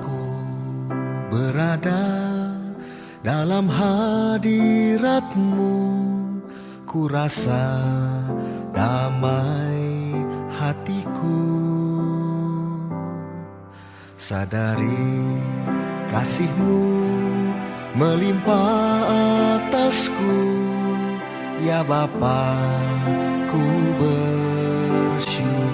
aku berada dalam hadirat-Mu, ku rasa damai hatiku. Sadari kasih-Mu melimpah atasku, ya Bapa, ku bersyukur.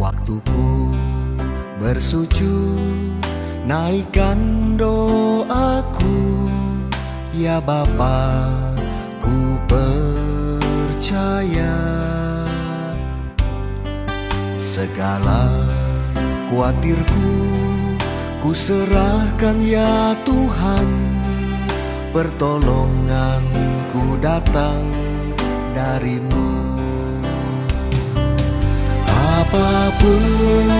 Waktuku bersujud, naikkan doaku, ya Bapa, ku percaya. Segala khawatirku ku serahkan, ya Tuhan, pertolonganku datang dari-Mu. Apapun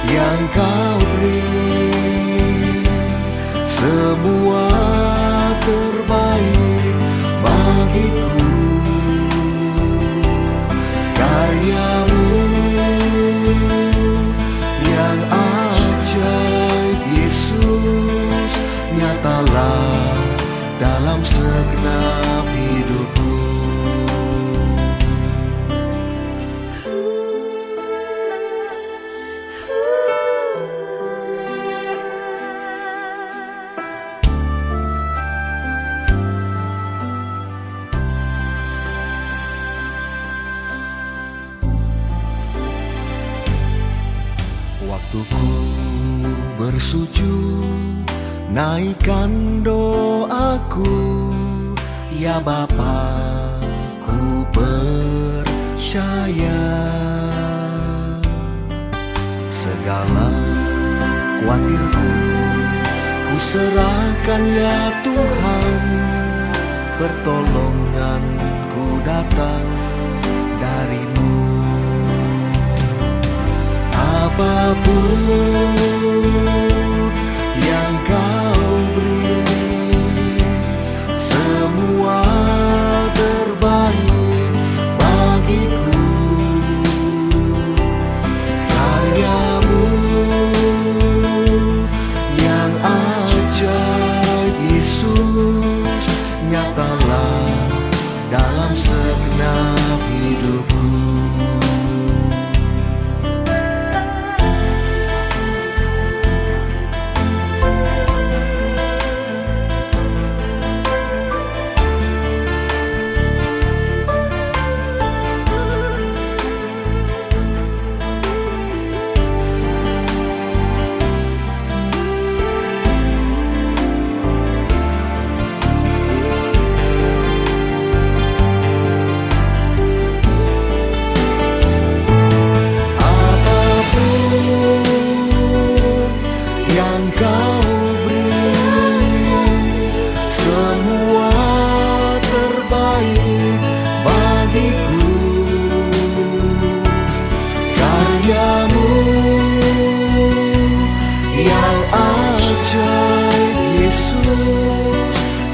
yang Kau beri, semua terbaik bagiku. Karya-Mu yang ajaib, Yesus, nyatalah dalam segenap hidupku. Waktuku bersujud, naikkan doaku, ya Bapa, ku percaya. Segala khawatirku ku serahkan, ya Tuhan, pertolonganku datang dari-Mu. Apapun yang Kau beri, semua terbaik bagiku. Karya-Mu yang ajaib, Yesus, nyatalah dalam segenap hidupku.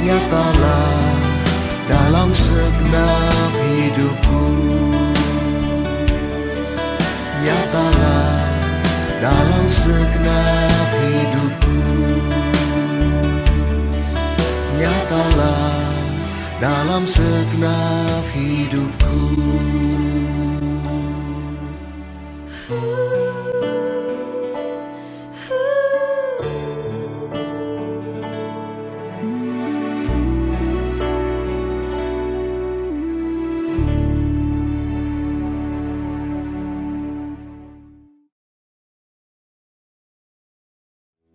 Nyatalah dalam segenap hidupku. Nyatalah dalam segenap hidupku. Nyatalah dalam segenap hidupku.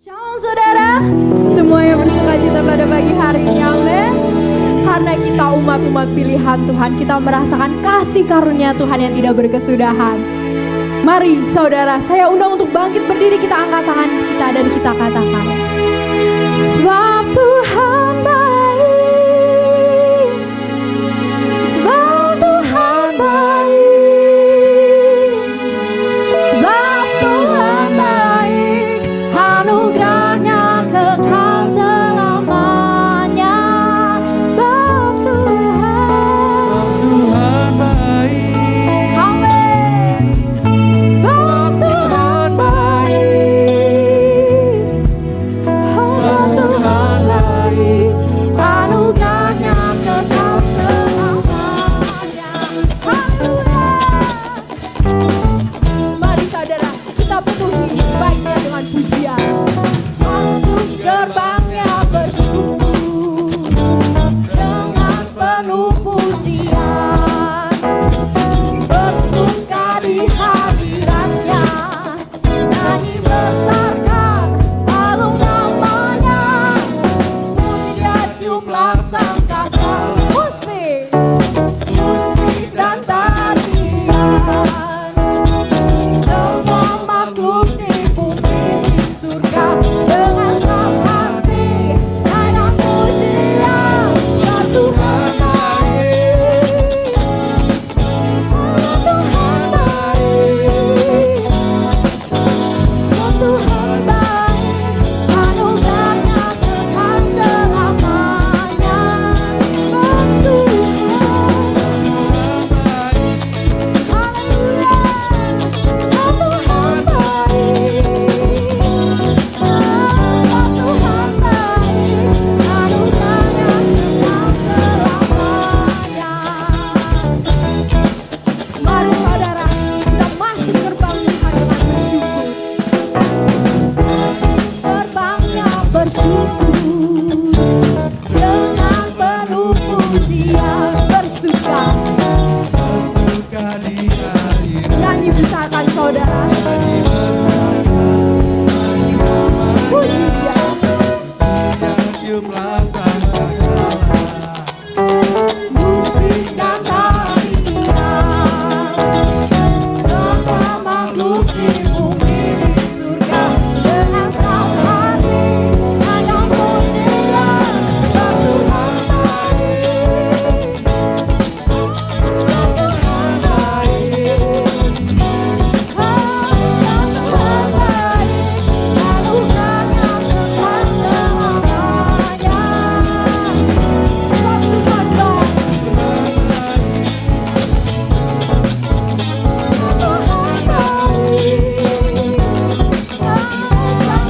Shalom saudara, semua yang bersuka cita pada pagi hari ini, amin. Karena kita umat-umat pilihan Tuhan, kita merasakan kasih karunia Tuhan yang tidak berkesudahan. Mari saudara, saya undang untuk bangkit berdiri, kita angkat tangan kita dan kita katakan, sebab Tuhan baik, sebab Tuhan baik, sebab Puji dia. Musik dan tarian, semua makhluk di bumi di surga dengan hati hanya pujinya Tuhan baik. Tuhan baik. Tuhan baik. Anugerahnya kekal selamanya.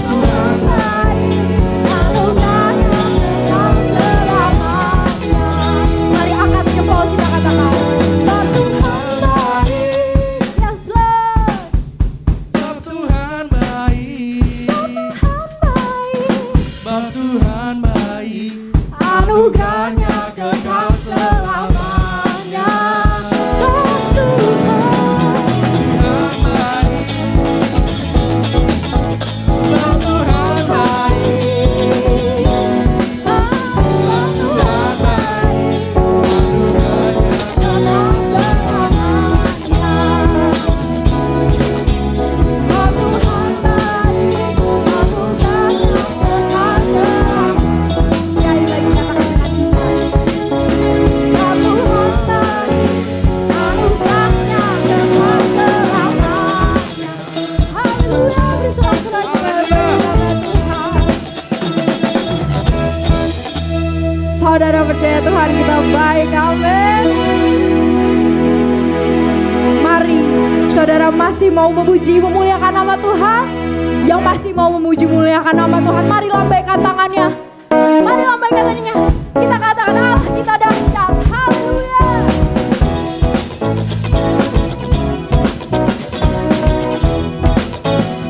Tuhan baik. Mari angkat jempol kita katakan Tuhan baik. Yes Lord. Tuhan baik, Tuhan baik. Tuhan baik, Anugerahnya kekal selamanya. Tuhan Tuhan baik, Tuhan baik, Tuhan baik. Saudara percaya Tuhan kita baik, amin. Mari saudara masih mau memuji memuliakan nama Tuhan. Yang masih mau memuji memuliakan nama Tuhan, mari lambaikan tangannya. Mari lambaikan tangannya. Kita katakan Allah kita dahsyat. Haleluya.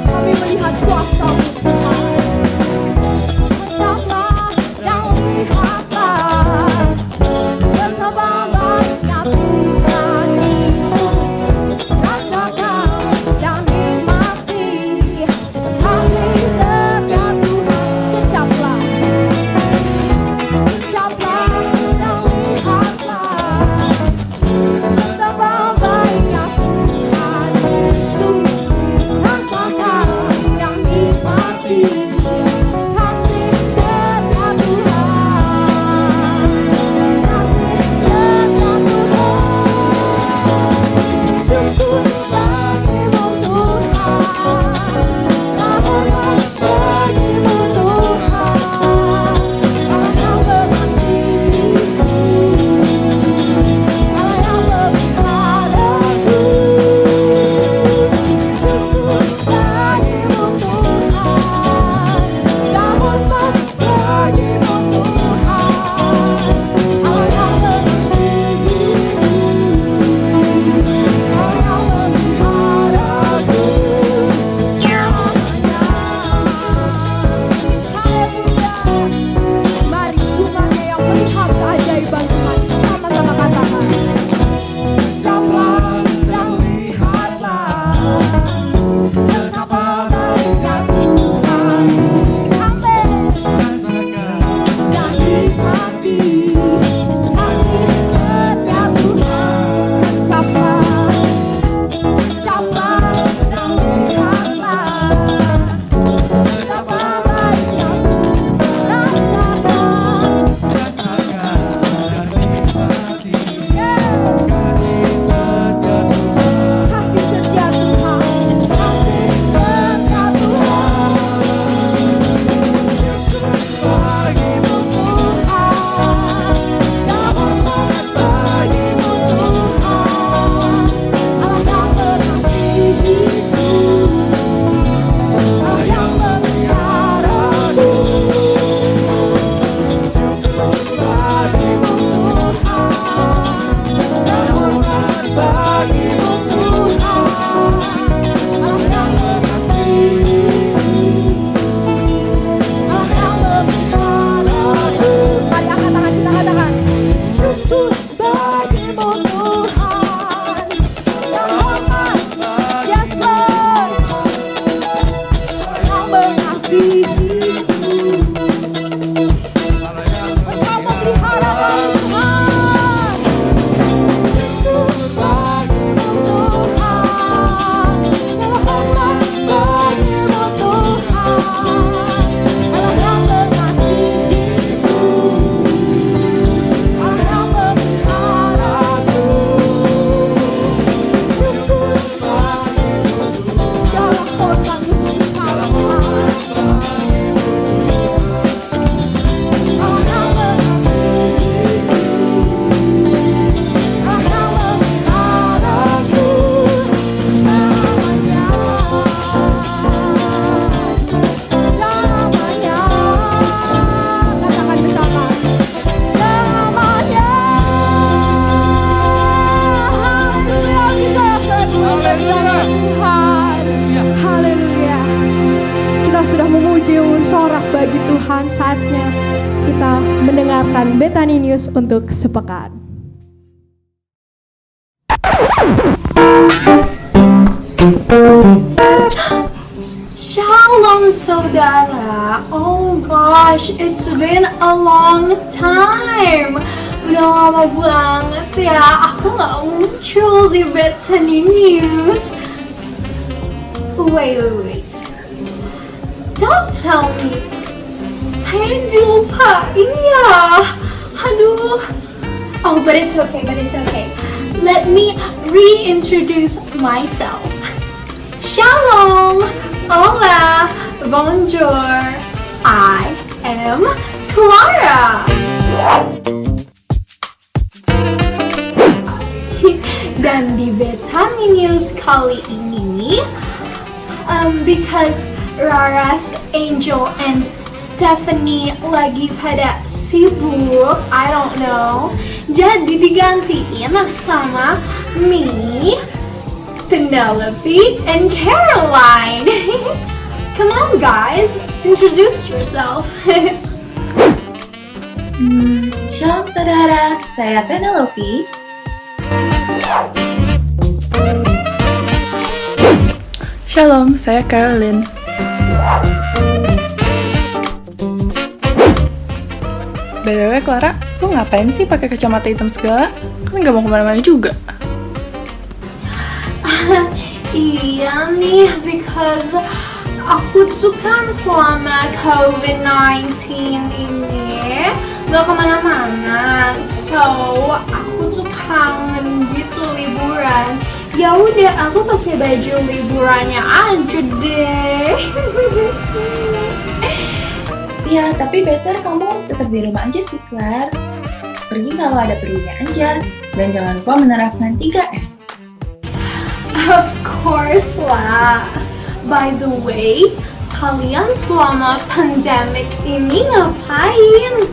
Kami melihat kuasa-Mu Tuhan. Ucaplah dan lihatlah betapa baiknya Tuhan itu. Rasakan dan nikmati kasih setia Tuhan. Ucaplah dan lihatlah bagi Tuhan, saatnya kita mendengarkan Bethany News untuk sepekan. Shalom saudara. Oh gosh, it's been a long time. Udah lama banget ya aku gak muncul di Bethany News. Wait. Don't tell me saya dilupain ya. Aduh. Oh, but it's okay. Let me reintroduce myself. Shalom. Hola. Bonjour. I am Clara. Dan di Bethany News kali ini, because Raras, Angel, and Stephanie lagi pada sibuk, I don't know, jadi digantiin sama me, Penelope, and Caroline. Come on guys, introduce yourself. Shalom saudara, saya Penelope. Shalom, saya Caroline. BTW Clara, lu ngapain sih pakai kacamata hitam segala? Kan nggak mau kemana-mana juga. Iya nih, because aku tuh kan selama COVID-19 ini gak kemana-mana, so aku tuh kangen gitu liburan. Ya udah, aku pakai baju liburannya aja deh. Ya, tapi better kamu tetap di rumah aja sih, Clar. Pergi kalau ada perlunya aja. Dan jangan lupa menerapkan 3M. Of course lah. By the way, kalian selama pandemic ini ngapain?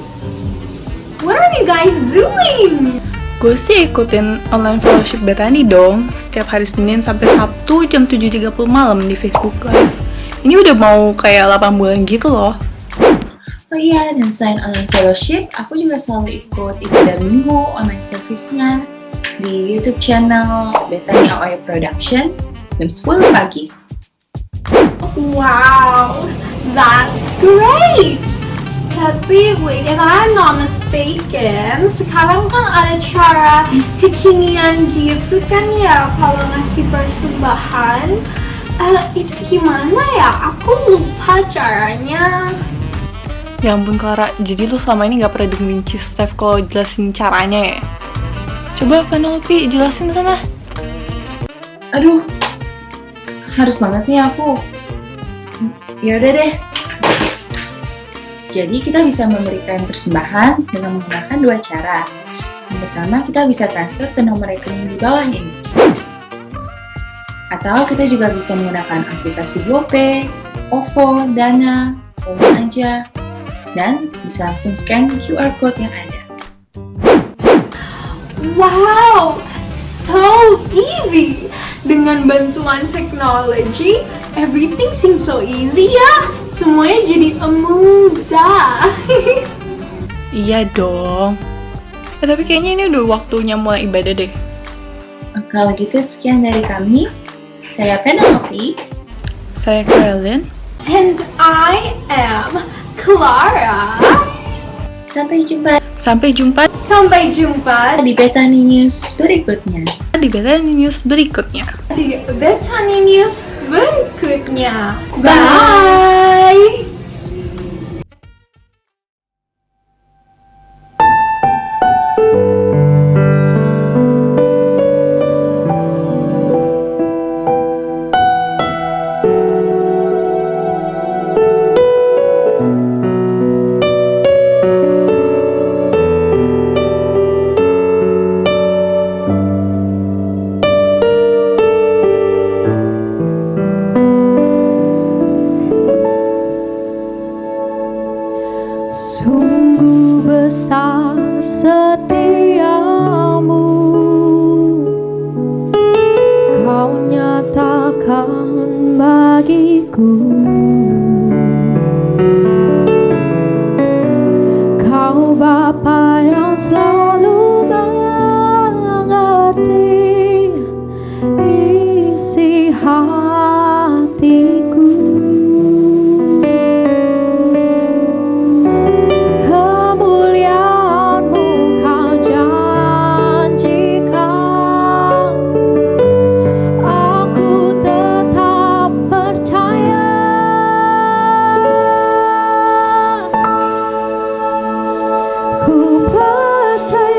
What are you guys doing? Gue sih ikutin online fellowship Bethany dong, setiap hari Senin sampai Sabtu jam 7.30 malam di Facebook Live. Ini udah mau kayak 8 bulan gitu loh. Oh iya, dan selain online fellowship, aku juga selalu ikut ibadah minggu online service-nya di YouTube channel Bethany AOY Production jam 10 pagi. Wow, that's great! Tapi wait, if I'm not mistaken, sekarang kan ada cara kekinian gitu kan ya kalau ngasih persembahan. Itu gimana ya? Aku lupa caranya. Ya ampun Clara, jadi lu selama ini gak pernah dengerin Steph kalau jelasin caranya ya? Coba Penelope jelasin sana. Aduh, harus banget nih aku. Yaudah deh. Jadi kita bisa memberikan persembahan dengan menggunakan 2 cara. Yang pertama, kita bisa transfer ke nomor rekening di bawah ini. Atau kita juga bisa menggunakan aplikasi GoPay, OVO, Dana, Momo aja, dan bisa langsung scan QR code yang ada. Wow, so easy! Dengan bantuan teknologi, everything seems so easy ya. Semuanya jadi mudah. Iya dong. Tapi kayaknya ini udah waktunya mulai ibadah deh. Kalau gitu sekian dari kami. Saya Penelope. Saya Caroline. And I am Clara. Sampai jumpa Sampai jumpa di Bethany News berikutnya. Di Bethany News berikutnya. di Bethany News berikutnya. Bye! Sungguh besar setiamu, kau nyatakan bagiku. Bapa yang selalu mengerti isi hatiku. Kemuliaan-Mu Kau janjikan, aku tetap percaya. Ku percaya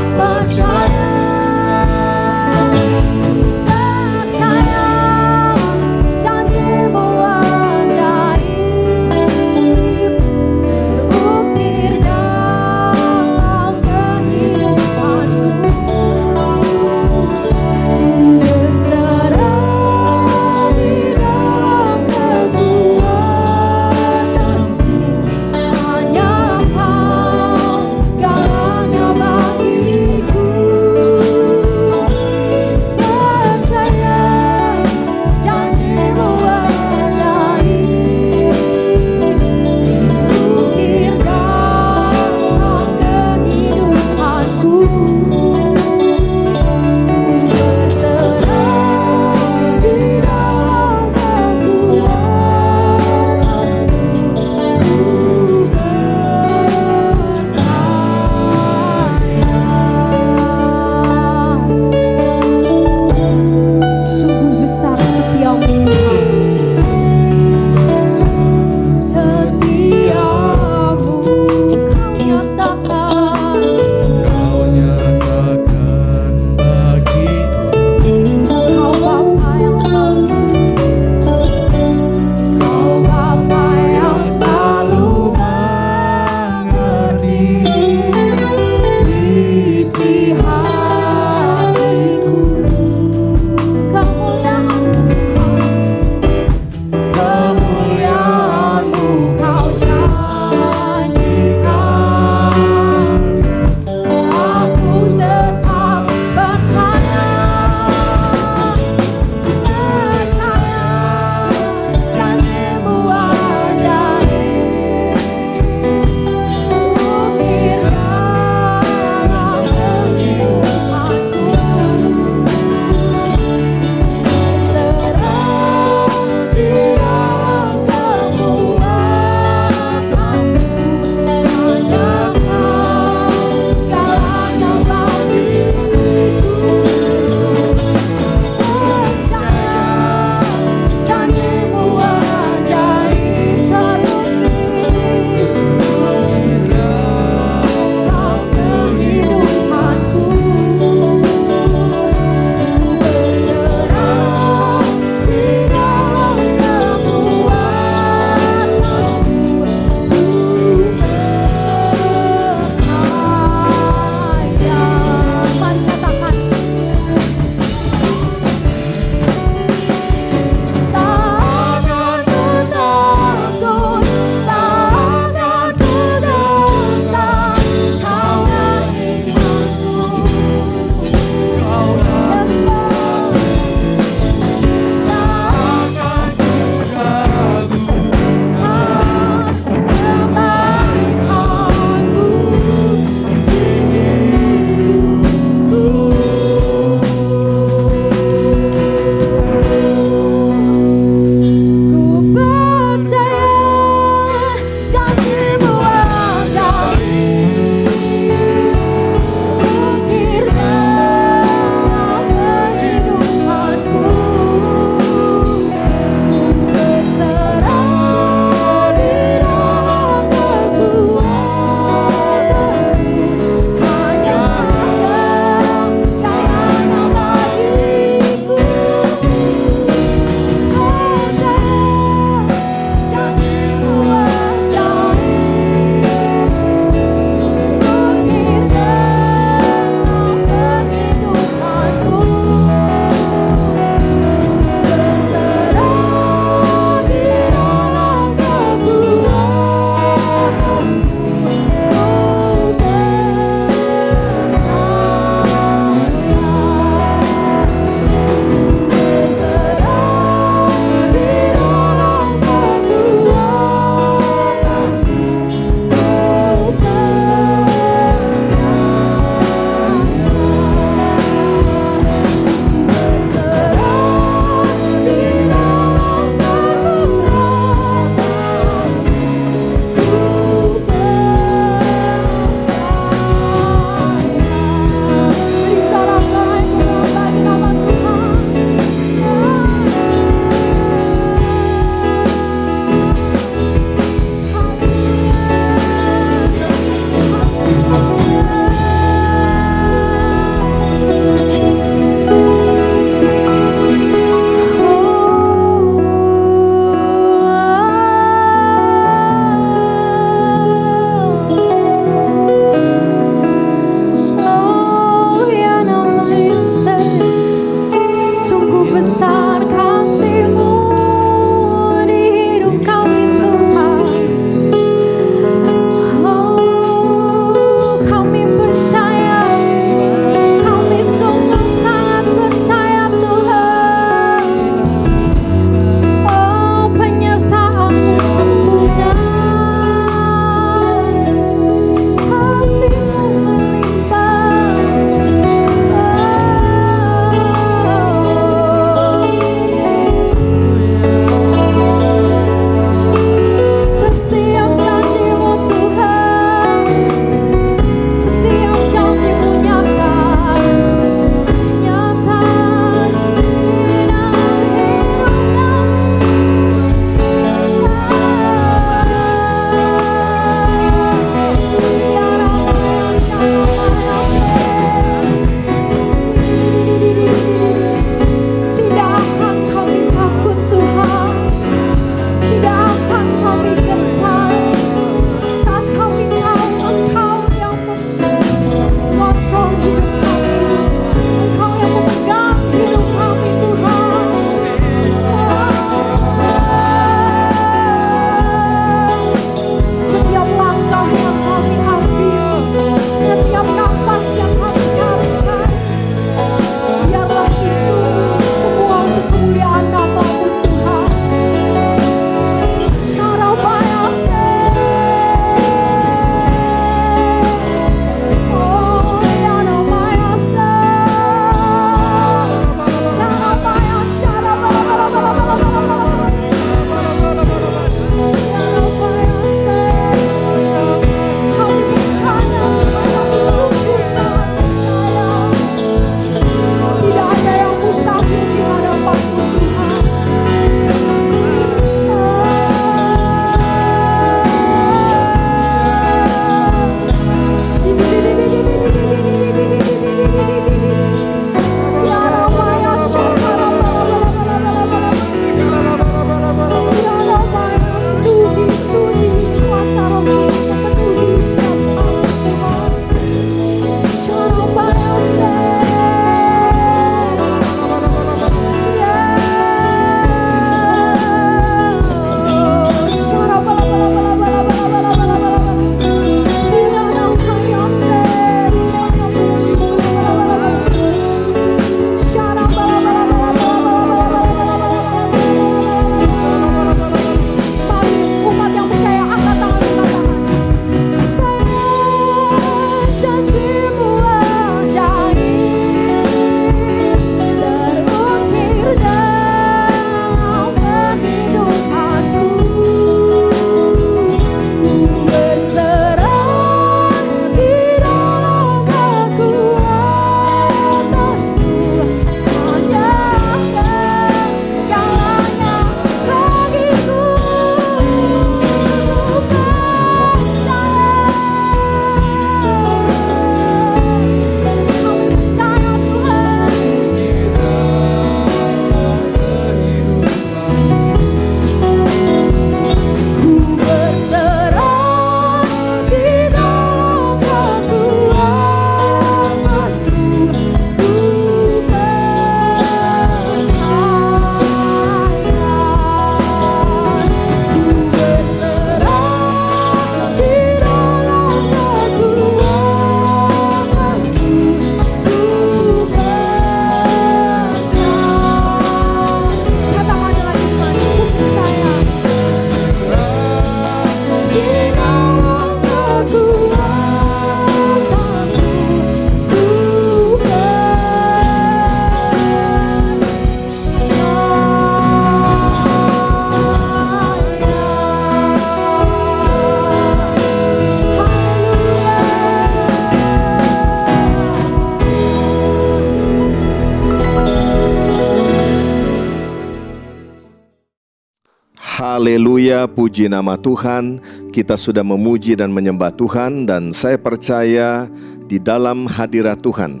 Haleluya, puji nama Tuhan. Kita sudah memuji dan menyembah Tuhan, dan saya percaya di dalam hadirat Tuhan,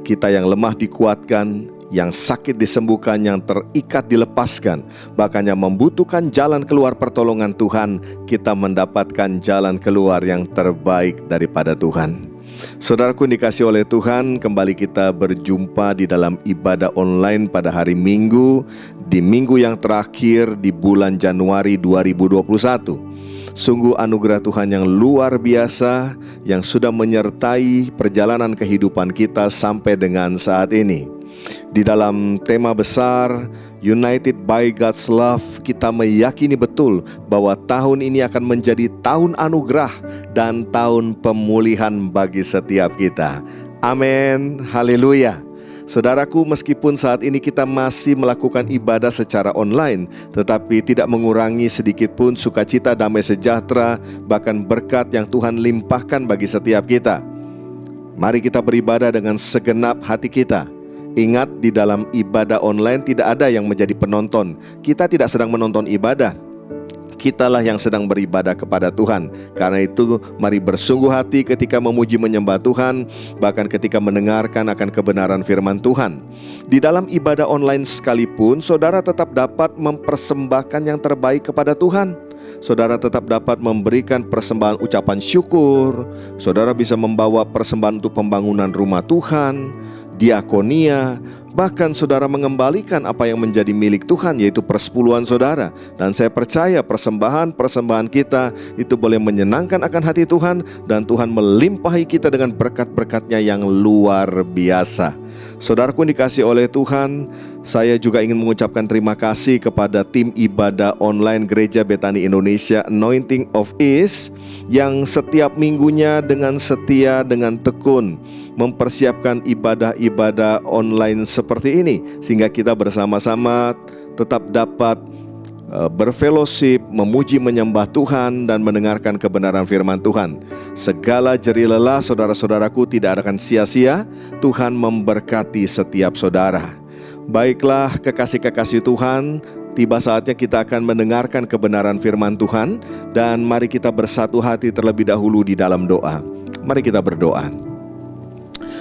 kita yang lemah dikuatkan, yang sakit disembuhkan, yang terikat dilepaskan, bahkan yang membutuhkan jalan keluar pertolongan Tuhan, kita mendapatkan jalan keluar yang terbaik daripada Tuhan. Saudaraku dikasih oleh Tuhan, kembali kita berjumpa di dalam ibadah online pada hari Minggu, di minggu yang terakhir di bulan Januari 2021. Sungguh anugerah Tuhan yang luar biasa yang sudah menyertai perjalanan kehidupan kita sampai dengan saat ini. Di dalam tema besar United by God's Love, kita meyakini betul bahwa tahun ini akan menjadi tahun anugerah dan tahun pemulihan bagi setiap kita. Amin, haleluya. Saudaraku, meskipun saat ini kita masih melakukan ibadah secara online, tetapi tidak mengurangi sedikit pun sukacita, damai sejahtera, bahkan berkat yang Tuhan limpahkan bagi setiap kita. Mari kita beribadah dengan segenap hati kita. Ingat, di dalam ibadah online tidak ada yang menjadi penonton. Kita tidak sedang menonton ibadah, kitalah yang sedang beribadah kepada Tuhan. Karena itu mari bersungguh hati ketika memuji menyembah Tuhan, bahkan ketika mendengarkan akan kebenaran firman Tuhan. Di dalam ibadah online sekalipun, saudara tetap dapat mempersembahkan yang terbaik kepada Tuhan. Saudara tetap dapat memberikan persembahan ucapan syukur. Saudara bisa membawa persembahan untuk pembangunan rumah Tuhan, diakonia, bahkan saudara mengembalikan apa yang menjadi milik Tuhan, yaitu persepuluhan saudara. Dan saya percaya persembahan kita itu boleh menyenangkan akan hati Tuhan, dan Tuhan melimpahi kita dengan berkat-berkat-Nya yang luar biasa. Saudaraku dikasih oleh Tuhan, saya juga ingin mengucapkan terima kasih kepada tim ibadah online Gereja Betani Indonesia Anointing of Ease, yang setiap minggunya dengan setia, dengan tekun mempersiapkan ibadah-ibadah online seperti ini, sehingga kita bersama-sama tetap dapat berfellowship, memuji menyembah Tuhan, dan mendengarkan kebenaran firman Tuhan. Segala jerih lelah saudara-saudaraku tidak akan sia-sia. Tuhan memberkati setiap saudara. Baiklah kekasih-kekasih Tuhan, tiba saatnya kita akan mendengarkan kebenaran firman Tuhan, dan mari kita bersatu hati terlebih dahulu di dalam doa. Mari kita berdoa.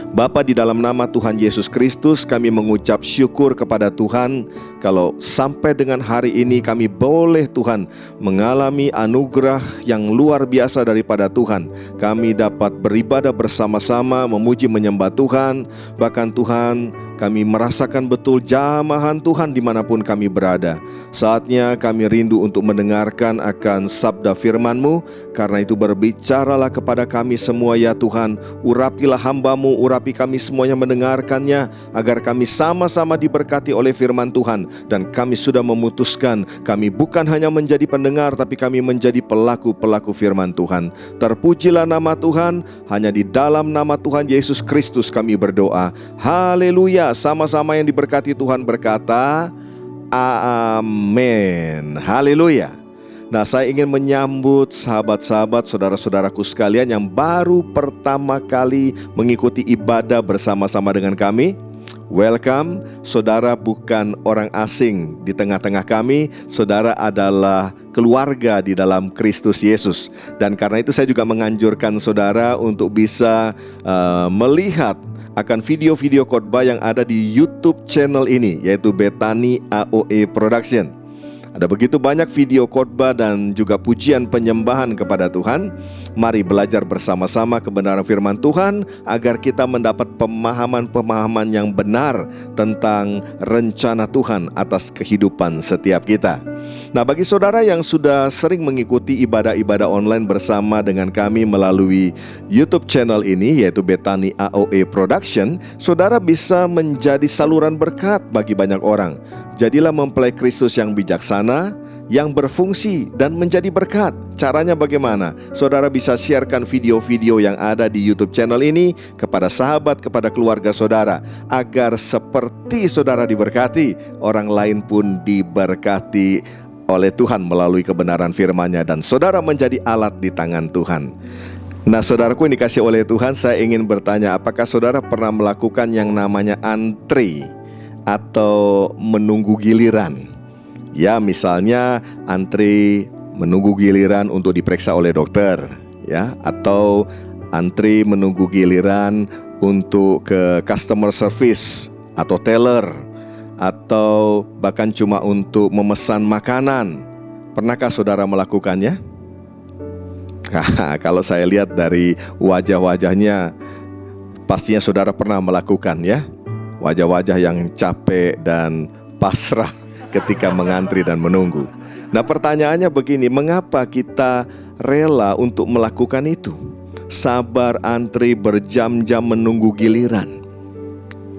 Bapa, di dalam nama Tuhan Yesus Kristus, kami mengucap syukur kepada Tuhan kalau sampai dengan hari ini kami boleh Tuhan mengalami anugerah yang luar biasa daripada Tuhan. Kami dapat beribadah bersama-sama, memuji menyembah Tuhan. Bahkan Tuhan, kami merasakan betul jamahan Tuhan dimanapun kami berada. Saatnya kami rindu untuk mendengarkan akan sabda firman-Mu. Karena itu berbicaralah kepada kami semua ya Tuhan. Urapilah hamba-Mu, urapi kami semuanya mendengarkannya, agar kami sama-sama diberkati oleh firman Tuhan. Dan kami sudah memutuskan, kami bukan hanya menjadi pendengar, tapi kami menjadi pelaku-pelaku firman Tuhan. Terpujilah nama Tuhan. Hanya di dalam nama Tuhan Yesus Kristus kami berdoa. Haleluya. Sama-sama yang diberkati Tuhan berkata amin. Haleluya. Nah, saya ingin menyambut sahabat-sahabat, saudara-saudaraku sekalian yang baru pertama kali mengikuti ibadah bersama-sama dengan kami. Welcome, saudara bukan orang asing di tengah-tengah kami. Saudara adalah keluarga di dalam Kristus Yesus. Dan karena itu saya juga menganjurkan saudara untuk bisa melihat akan video-video khotbah yang ada di YouTube channel ini, yaitu Betani AOE Production. Ada begitu banyak video khotbah dan juga pujian penyembahan kepada Tuhan. Mari belajar bersama-sama kebenaran firman Tuhan, agar kita mendapat pemahaman-pemahaman yang benar tentang rencana Tuhan atas kehidupan setiap kita. Nah, bagi saudara yang sudah sering mengikuti ibadah-ibadah online bersama dengan kami melalui YouTube channel ini, yaitu Betani AOE Production, saudara bisa menjadi saluran berkat bagi banyak orang. Jadilah mempelai Kristus yang bijaksana, yang berfungsi dan menjadi berkat. Caranya bagaimana? Saudara bisa sharekan video-video yang ada di YouTube channel ini kepada sahabat, kepada keluarga saudara, agar seperti saudara diberkati, orang lain pun diberkati oleh Tuhan melalui kebenaran firman-Nya, dan saudara menjadi alat di tangan Tuhan. Nah, saudaraku yang dikasih oleh Tuhan, saya ingin bertanya, apakah saudara pernah melakukan yang namanya antri atau menunggu giliran? Ya, misalnya antri menunggu giliran untuk diperiksa oleh dokter, ya, atau antri menunggu giliran untuk ke customer service atau teller, atau bahkan cuma untuk memesan makanan. Pernahkah saudara melakukannya? Kalau saya lihat dari wajah-wajahnya, pastinya saudara pernah melakukan, ya. Wajah-wajah yang capek dan pasrah ketika mengantri dan menunggu. Nah, pertanyaannya begini, mengapa kita rela untuk melakukan itu? Sabar antri berjam-jam menunggu giliran.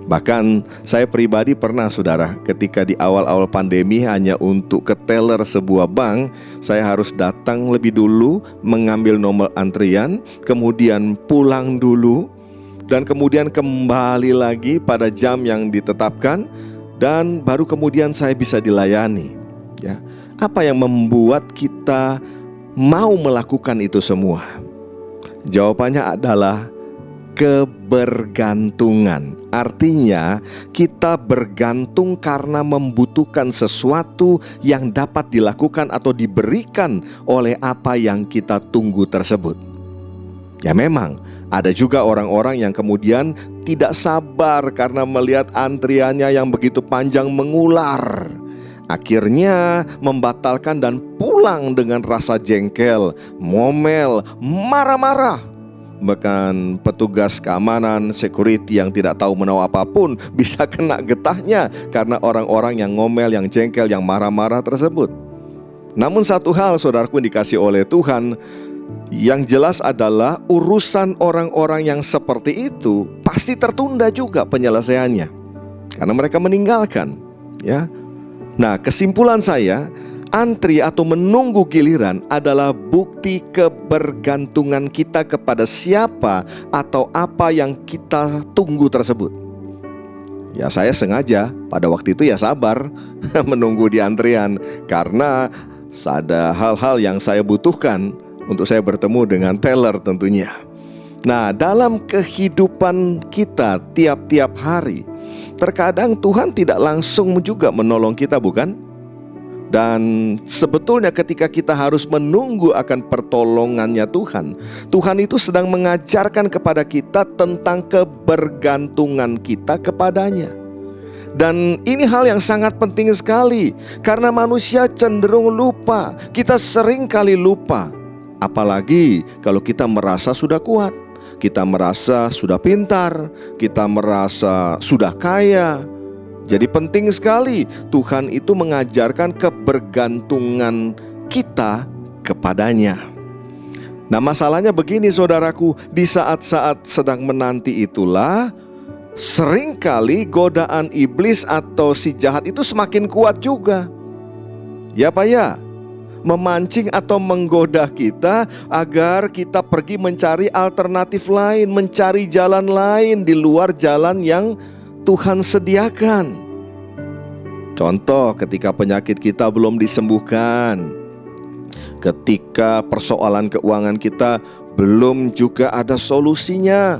Bahkan saya pribadi pernah, saudara, ketika di awal-awal pandemi hanya untuk ke teller sebuah bank, saya harus datang lebih dulu, mengambil nomor antrian, kemudian pulang dulu, dan kemudian kembali lagi pada jam yang ditetapkan, dan baru kemudian saya bisa dilayani. Ya, apa yang membuat kita mau melakukan itu semua? Jawabannya adalah kebergantungan. Artinya kita bergantung karena membutuhkan sesuatu yang dapat dilakukan atau diberikan oleh apa yang kita tunggu tersebut. Ya, memang ada juga orang-orang yang kemudian tidak sabar karena melihat antriannya yang begitu panjang mengular. Akhirnya membatalkan dan pulang dengan rasa jengkel, ngomel, marah-marah. Bahkan petugas keamanan, security yang tidak tahu menahu apapun bisa kena getahnya karena orang-orang yang ngomel, yang jengkel, yang marah-marah tersebut. Namun satu hal, saudaraku, dikasih oleh Tuhan, yang jelas adalah urusan orang-orang yang seperti itu pasti tertunda juga penyelesaiannya karena mereka meninggalkan, ya. Nah, kesimpulan saya, antri atau menunggu giliran adalah bukti kebergantungan kita kepada siapa atau apa yang kita tunggu tersebut. Ya, saya sengaja pada waktu itu ya sabar menunggu di antrian karena ada hal-hal yang saya butuhkan untuk saya bertemu dengan teller tentunya. Nah, dalam kehidupan kita tiap-tiap hari, terkadang Tuhan tidak langsung juga menolong kita, bukan? Dan sebetulnya ketika kita harus menunggu akan pertolongannya Tuhan, Tuhan itu sedang mengajarkan kepada kita tentang kebergantungan kita kepadanya. Dan ini hal yang sangat penting sekali, karena manusia cenderung lupa. Kita sering kali lupa, apalagi kalau kita merasa sudah kuat, kita merasa sudah pintar, kita merasa sudah kaya. Jadi penting sekali Tuhan itu mengajarkan kebergantungan kita kepadanya. Nah, masalahnya begini, saudaraku, di saat-saat sedang menanti itulah seringkali godaan iblis atau si jahat itu semakin kuat juga. Ya Pak ya, memancing atau menggoda kita agar kita pergi mencari alternatif lain, mencari jalan lain di luar jalan yang Tuhan sediakan. Contoh, ketika penyakit kita belum disembuhkan, ketika persoalan keuangan kita belum juga ada solusinya,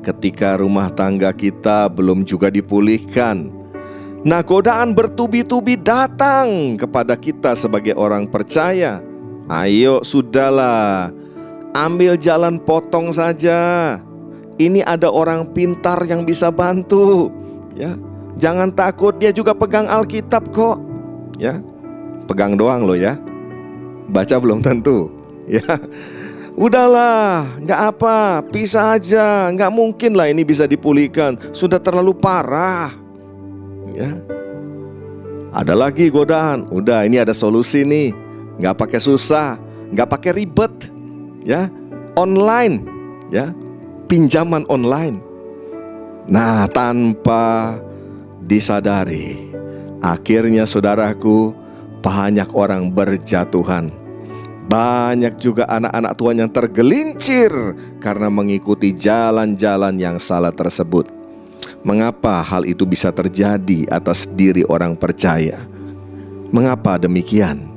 ketika rumah tangga kita belum juga dipulihkan. Nah, godaan bertubi-tubi datang kepada kita sebagai orang percaya. Ayo, sudahlah, ambil jalan potong saja. Ini ada orang pintar yang bisa bantu, ya. Jangan takut, dia juga pegang Alkitab kok, ya. Pegang doang loh ya. Baca belum tentu, ya. Udahlah, nggak apa, pisah aja. Nggak mungkin lah ini bisa dipulihkan, sudah terlalu parah, ya. Ada lagi godaan, udah ini ada solusi nih, nggak pakai susah, nggak pakai ribet, ya. Online, ya. Pinjaman online. Nah, tanpa disadari, akhirnya saudaraku, banyak orang berjatuhan. Banyak juga anak-anak Tuhan yang tergelincir karena mengikuti jalan-jalan yang salah tersebut. Mengapa hal itu bisa terjadi atas diri orang percaya? Mengapa demikian?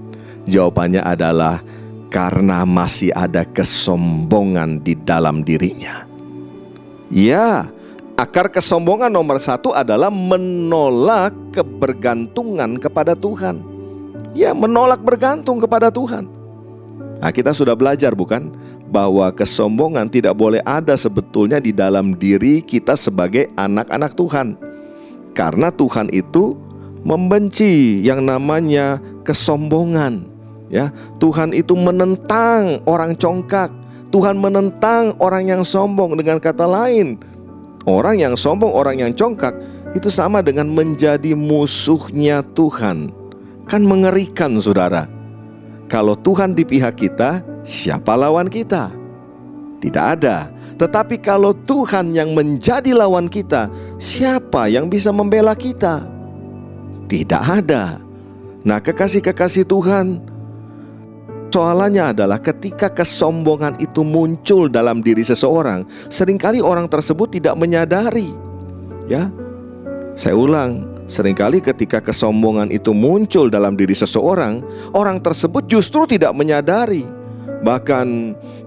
Jawabannya adalah karena masih ada kesombongan di dalam dirinya. Ya, akar kesombongan nomor satu adalah menolak kebergantungan kepada Tuhan. Ya, menolak bergantung kepada Tuhan. Nah, kita sudah belajar bukan, bahwa kesombongan tidak boleh ada sebetulnya di dalam diri kita sebagai anak-anak Tuhan. Karena Tuhan itu membenci yang namanya kesombongan. Ya, Tuhan itu menentang orang congkak. Tuhan menentang orang yang sombong. Dengan kata lain, orang yang sombong, orang yang congkak itu sama dengan menjadi musuhnya Tuhan. Kan mengerikan, saudara. Kalau Tuhan di pihak kita, siapa lawan kita? Tidak ada. Tetapi kalau Tuhan yang menjadi lawan kita, siapa yang bisa membela kita? Tidak ada. Nah, kekasih-kekasih Tuhan, soalannya adalah ketika kesombongan itu muncul dalam diri seseorang, seringkali orang tersebut tidak menyadari. Ya, saya ulang. Seringkali ketika kesombongan itu muncul dalam diri seseorang, orang tersebut justru tidak menyadari. Bahkan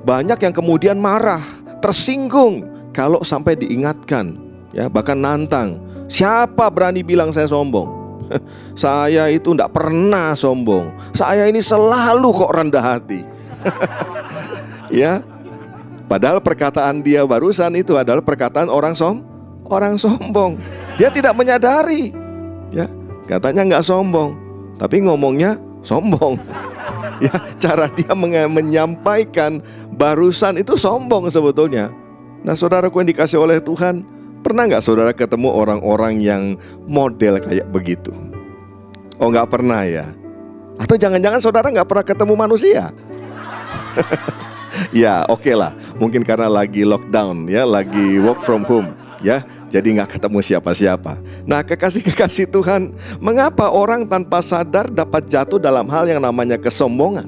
banyak yang kemudian marah, tersinggung kalau sampai diingatkan, ya, bahkan nantang. Siapa berani bilang saya sombong? Saya itu tidak pernah sombong. Saya ini selalu kok rendah hati. Ya, padahal perkataan dia barusan itu adalah perkataan orang sombong. Dia tidak menyadari. Ya, katanya nggak sombong, tapi ngomongnya sombong. Ya, cara dia menyampaikan barusan itu sombong sebetulnya. Nah, saudaraku yang dikasih oleh Tuhan, pernah nggak saudara ketemu orang-orang yang model kayak begitu? Oh, nggak pernah ya? Atau jangan-jangan saudara nggak pernah ketemu manusia? Ya, oke lah. Mungkin karena lagi lockdown, ya, lagi work from home, ya. Jadi nggak ketemu siapa-siapa. Nah, kekasih-kekasih Tuhan, mengapa orang tanpa sadar dapat jatuh dalam hal yang namanya kesombongan?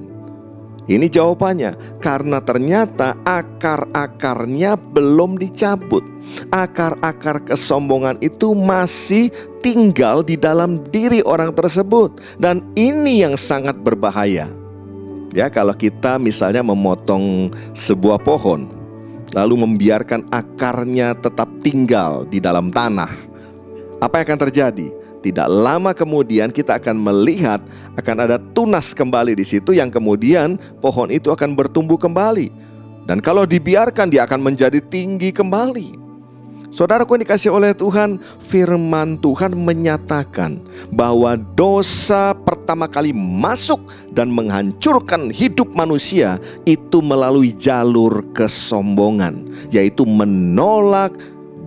Ini jawabannya, karena ternyata akar-akarnya belum dicabut. Akar-akar kesombongan itu masih tinggal di dalam diri orang tersebut. Dan ini yang sangat berbahaya. Ya, kalau kita misalnya memotong sebuah pohon, lalu membiarkan akarnya tetap tinggal di dalam tanah, apa yang akan terjadi? Tidak lama kemudian kita akan melihat akan ada tunas kembali di situ, yang kemudian pohon itu akan bertumbuh kembali. Dan kalau dibiarkan, dia akan menjadi tinggi kembali. Saudaraku yang dikasih oleh Tuhan, firman Tuhan menyatakan bahwa dosa pertama kali masuk dan menghancurkan hidup manusia itu melalui jalur kesombongan, yaitu menolak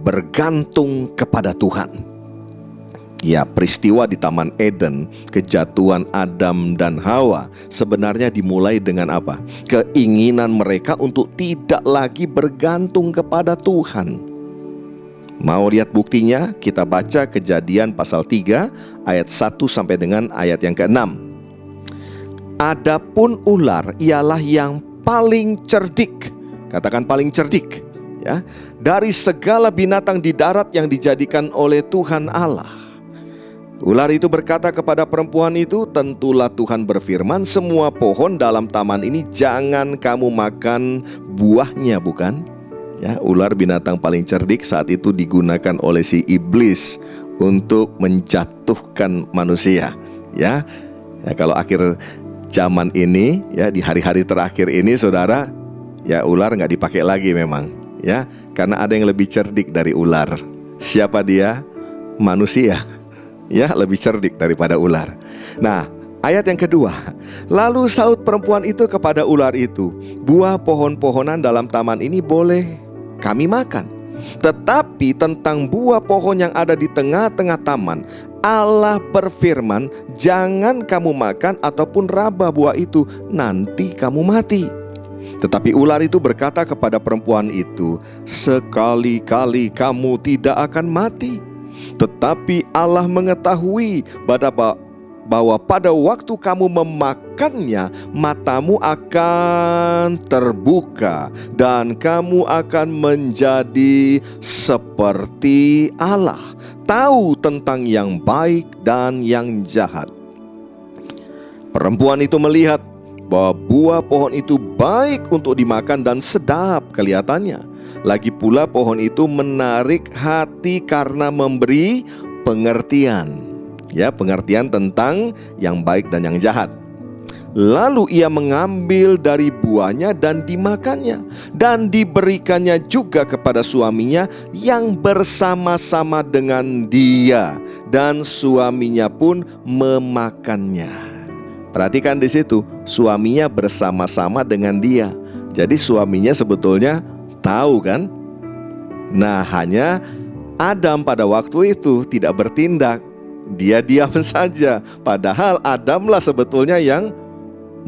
bergantung kepada Tuhan. Ya, peristiwa di Taman Eden, kejatuhan Adam dan Hawa sebenarnya dimulai dengan apa? Keinginan mereka untuk tidak lagi bergantung kepada Tuhan. Mau lihat buktinya? Kita baca Kejadian pasal 3 ayat 1 sampai dengan ayat yang ke-6. Adapun ular ialah yang paling cerdik. Katakan paling cerdik, ya, dari segala binatang di darat yang dijadikan oleh Tuhan Allah. Ular itu berkata kepada perempuan itu, tentulah Tuhan berfirman, semua pohon dalam taman ini jangan kamu makan buahnya, bukan? Ya, ular binatang paling cerdik saat itu digunakan oleh si iblis untuk menjatuhkan manusia. Ya, kalau akhir zaman ini, ya, di hari-hari terakhir ini, saudara, ya, ular nggak dipakai lagi memang, ya, karena ada yang lebih cerdik dari ular. Siapa dia? Manusia. Ya, lebih cerdik daripada ular. Nah, ayat yang kedua, lalu saut perempuan itu kepada ular itu, buah pohon-pohonan dalam taman ini boleh kami makan, tetapi tentang buah pohon yang ada di tengah-tengah taman, Allah berfirman, jangan kamu makan ataupun raba buah itu, nanti kamu mati. Tetapi ular itu berkata kepada perempuan itu, sekali-kali kamu tidak akan mati. Tetapi Allah mengetahui bahwa pada waktu kamu memakannya, matamu akan terbuka dan kamu akan menjadi seperti Allah, tahu tentang yang baik dan yang jahat. Perempuan itu melihat bahwa buah pohon itu baik untuk dimakan dan sedap kelihatannya. Lagi pula pohon itu menarik hati karena memberi pengertian. Ya, pengertian tentang yang baik dan yang jahat. Lalu ia mengambil dari buahnya dan dimakannya, dan diberikannya juga kepada suaminya yang bersama-sama dengan dia, dan suaminya pun memakannya. Perhatikan di situ, suaminya bersama-sama dengan dia. Jadi suaminya sebetulnya tahu kan? Nah, hanya Adam pada waktu itu tidak bertindak. Dia diam saja. Padahal Adamlah sebetulnya yang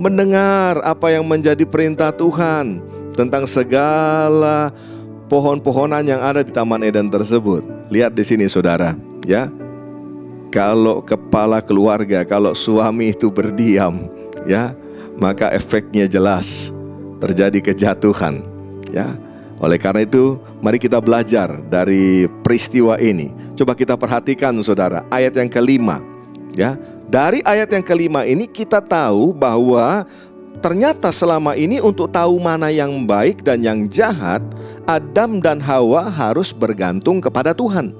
mendengar apa yang menjadi perintah Tuhan tentang segala pohon-pohonan yang ada di Taman Eden tersebut. Lihat di sini saudara, ya. Kalau kepala keluarga, kalau suami itu berdiam, ya, maka efeknya jelas terjadi kejatuhan, ya. Oleh karena itu, mari kita belajar dari peristiwa ini. Coba kita perhatikan saudara, ayat yang kelima, ya. Dari ayat yang kelima ini kita tahu bahwa ternyata selama ini untuk tahu mana yang baik dan yang jahat, Adam dan Hawa harus bergantung kepada Tuhan.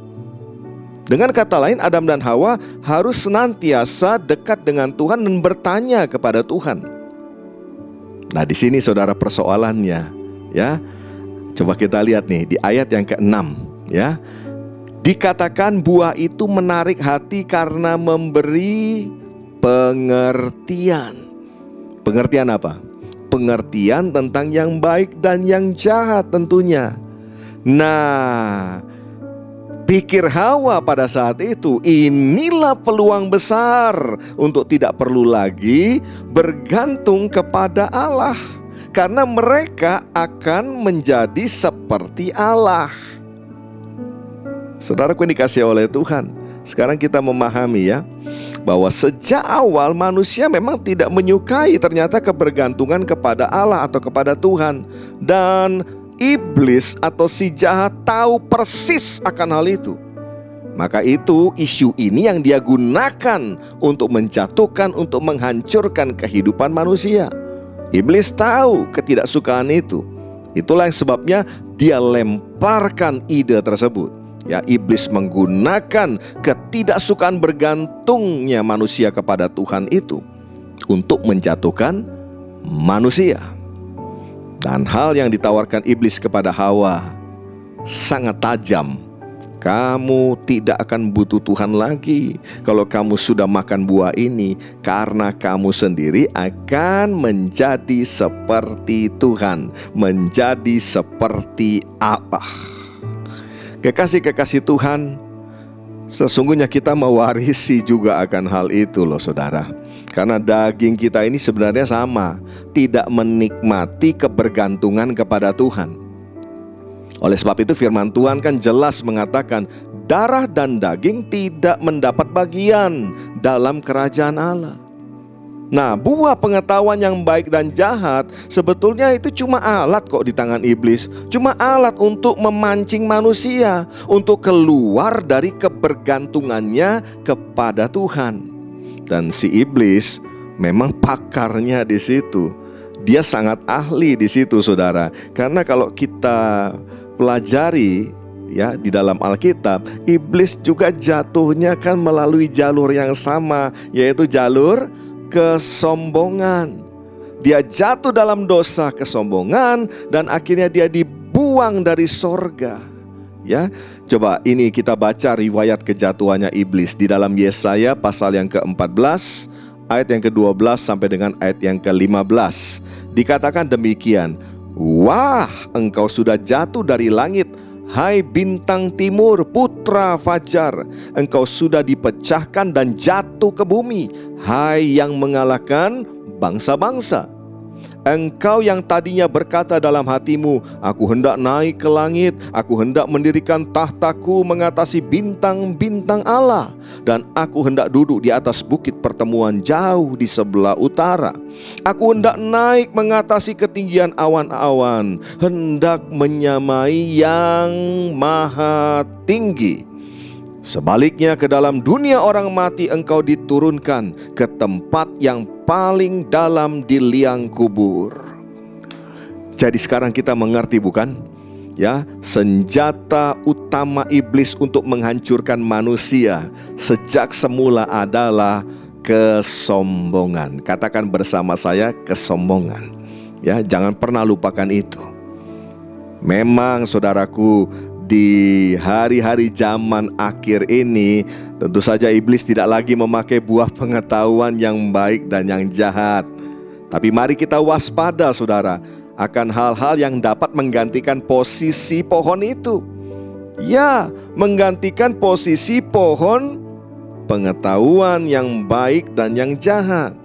Dengan kata lain, Adam dan Hawa harus senantiasa dekat dengan Tuhan dan bertanya kepada Tuhan. Nah, di sini saudara persoalannya, ya. Coba kita lihat nih di ayat yang ke-6, ya. Dikatakan buah itu menarik hati karena memberi pengertian. Pengertian apa? Pengertian tentang yang baik dan yang jahat tentunya. Nah, pikir Hawa pada saat itu, inilah peluang besar untuk tidak perlu lagi bergantung kepada Allah, karena mereka akan menjadi seperti Allah. Saudaraku yang dikasihi oleh Tuhan, sekarang kita memahami ya, bahwa sejak awal manusia memang tidak menyukai ternyata kebergantungan kepada Allah atau kepada Tuhan. Dan iblis atau si jahat tahu persis akan hal itu. Maka itu isu ini yang dia gunakan untuk menjatuhkan, untuk menghancurkan kehidupan manusia. Iblis tahu ketidaksukaan itu. Itulah yang sebabnya dia lemparkan ide tersebut. Ya, iblis menggunakan ketidaksukaan bergantungnya manusia kepada Tuhan itu untuk menjatuhkan manusia. Dan hal yang ditawarkan iblis kepada Hawa sangat tajam. Kamu tidak akan butuh Tuhan lagi kalau kamu sudah makan buah ini, karena kamu sendiri akan menjadi seperti Tuhan, menjadi seperti Allah. Kekasih-kekasih Tuhan, sesungguhnya kita mewarisi juga akan hal itu loh saudara. Karena daging kita ini sebenarnya sama, tidak menikmati kebergantungan kepada Tuhan. Oleh sebab itu firman Tuhan kan jelas mengatakan, darah dan daging tidak mendapat bagian dalam kerajaan Allah. Nah, buah pengetahuan yang baik dan jahat sebetulnya itu cuma alat kok di tangan iblis. Cuma alat untuk memancing manusia untuk keluar dari kebergantungannya kepada Tuhan. Dan si iblis memang pakarnya di situ. Dia sangat ahli di situ saudara. Karena kalau kita pelajari ya di dalam Alkitab, iblis juga jatuhnya kan melalui jalur yang sama, yaitu jalur kesombongan. Dia jatuh dalam dosa kesombongan dan akhirnya dia dibuang dari sorga. Ya, coba ini kita baca riwayat kejatuhannya iblis di dalam Yesaya pasal yang ke-14 ayat yang ke-12 sampai dengan ayat yang ke-15. Dikatakan demikian, wah, engkau sudah jatuh dari langit, hai bintang timur, putra fajar. Engkau sudah dipecahkan dan jatuh ke bumi, hai yang mengalahkan bangsa-bangsa. Engkau yang tadinya berkata dalam hatimu, aku hendak naik ke langit, aku hendak mendirikan tahtaku mengatasi bintang-bintang Allah, dan aku hendak duduk di atas bukit pertemuan jauh di sebelah utara. Aku hendak naik mengatasi ketinggian awan-awan, hendak menyamai yang maha tinggi. Sebaliknya ke dalam dunia orang mati engkau diturunkan ke tempat yang paling dalam di liang kubur. Jadi sekarang kita mengerti bukan? Ya, senjata utama iblis untuk menghancurkan manusia sejak semula adalah kesombongan. Katakan bersama saya, kesombongan. Ya, jangan pernah lupakan itu. Memang saudaraku, di hari-hari zaman akhir ini tentu saja iblis tidak lagi memakai buah pengetahuan yang baik dan yang jahat. Tapi mari kita waspada saudara akan hal-hal yang dapat menggantikan posisi pohon itu. Ya, menggantikan posisi pohon pengetahuan yang baik dan yang jahat.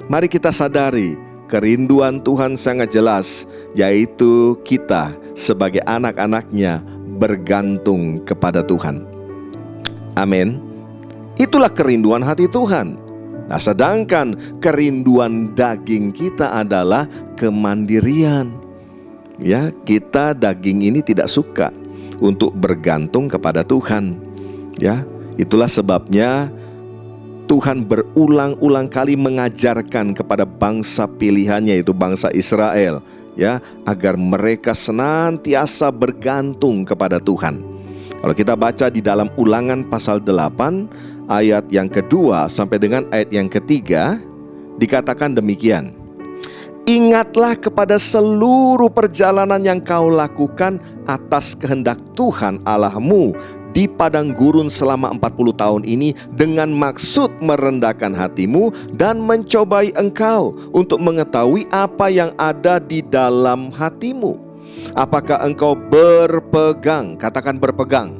Mari kita sadari kerinduan Tuhan sangat jelas, yaitu kita sebagai anak-anaknya bergantung kepada Tuhan. Amin. Itulah kerinduan hati Tuhan. Nah, sedangkan kerinduan daging kita adalah kemandirian. Ya, kita daging ini tidak suka untuk bergantung kepada Tuhan. Ya, itulah sebabnya Tuhan berulang-ulang kali mengajarkan kepada bangsa pilihannya, yaitu bangsa Israel, ya, agar mereka senantiasa bergantung kepada Tuhan. Kalau kita baca di dalam Ulangan pasal 8 ayat yang kedua sampai dengan ayat yang ketiga, dikatakan demikian. Ingatlah kepada seluruh perjalanan yang kau lakukan atas kehendak Tuhan Allahmu di padang gurun selama 40 tahun ini, dengan maksud merendahkan hatimu dan mencobai engkau untuk mengetahui apa yang ada di dalam hatimu. Apakah engkau berpegang, katakan berpegang,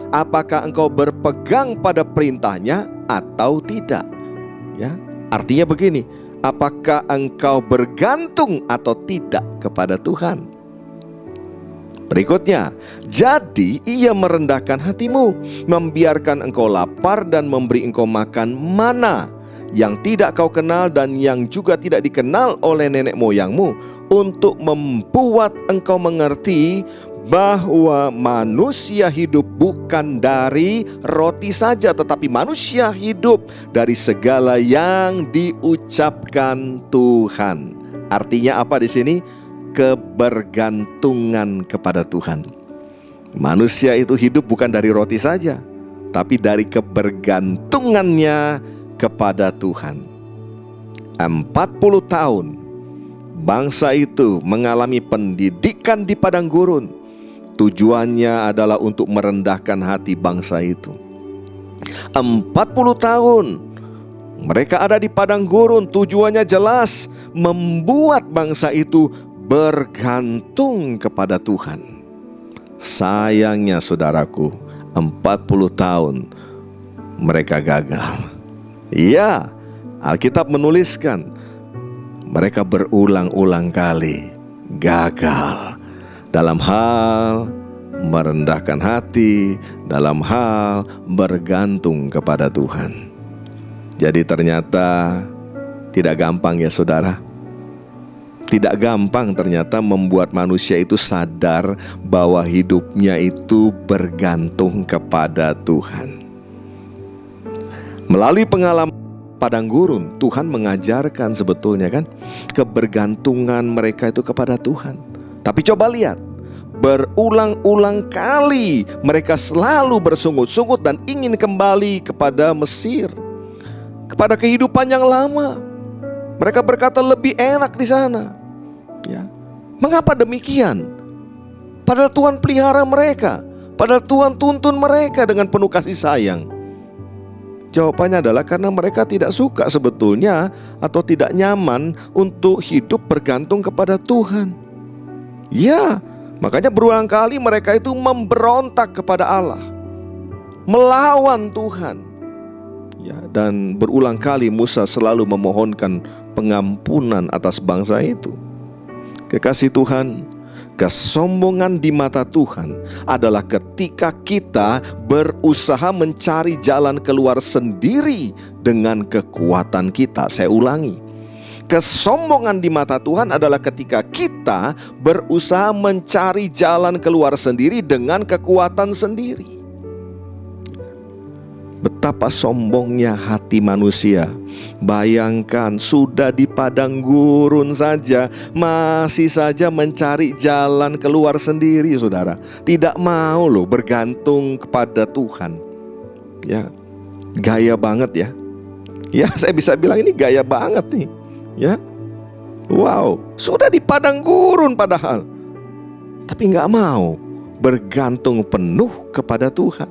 apakah engkau berpegang pada perintahnya atau tidak? Ya, artinya begini, apakah engkau bergantung atau tidak kepada Tuhan? Berikutnya, jadi ia merendahkan hatimu, membiarkan engkau lapar dan memberi engkau makan mana yang tidak kau kenal dan yang juga tidak dikenal oleh nenek moyangmu, untuk membuat engkau mengerti bahwa manusia hidup bukan dari roti saja, tetapi manusia hidup dari segala yang diucapkan Tuhan. Artinya apa di sini? Kebergantungan kepada Tuhan. Manusia itu hidup bukan dari roti saja, tapi dari kebergantungannya kepada Tuhan. 40 tahun bangsa itu mengalami pendidikan di padang gurun. Tujuannya adalah untuk merendahkan hati bangsa itu. 40 tahun mereka ada di padang gurun, tujuannya jelas, membuat bangsa itu bergantung kepada Tuhan. Sayangnya saudaraku, 40 tahun mereka gagal. Iya, Alkitab menuliskan mereka berulang-ulang kali gagal dalam hal merendahkan hati, dalam hal bergantung kepada Tuhan. Jadi ternyata tidak gampang ya saudara. Tidak gampang ternyata membuat manusia itu sadar bahwa hidupnya itu bergantung kepada Tuhan. Melalui pengalaman padang gurun, Tuhan mengajarkan sebetulnya kan kebergantungan mereka itu kepada Tuhan. Tapi coba lihat, berulang-ulang kali mereka selalu bersungut-sungut dan ingin kembali kepada Mesir, kepada kehidupan yang lama. Mereka berkata lebih enak di sana. Ya. Mengapa demikian? Padahal Tuhan pelihara mereka, padahal Tuhan tuntun mereka dengan penuh kasih sayang. Jawabannya adalah karena mereka tidak suka sebetulnya atau tidak nyaman untuk hidup bergantung kepada Tuhan. Ya, makanya berulang kali mereka itu memberontak kepada Allah, melawan Tuhan. Ya, dan berulang kali Musa selalu memohonkan pengampunan atas bangsa itu. Kekasih Tuhan, kesombongan di mata Tuhan adalah ketika kita berusaha mencari jalan keluar sendiri dengan kekuatan kita. Saya ulangi, kesombongan di mata Tuhan adalah ketika kita berusaha mencari jalan keluar sendiri dengan kekuatan sendiri. Betapa sombongnya hati manusia. Bayangkan sudah di padang gurun saja masih saja mencari jalan keluar sendiri, saudara. Tidak mau loh bergantung kepada Tuhan. Ya, gaya banget ya. Ya, saya bisa bilang ini gaya banget nih. Ya, wow, sudah di padang gurun padahal, tapi nggak mau bergantung penuh kepada Tuhan.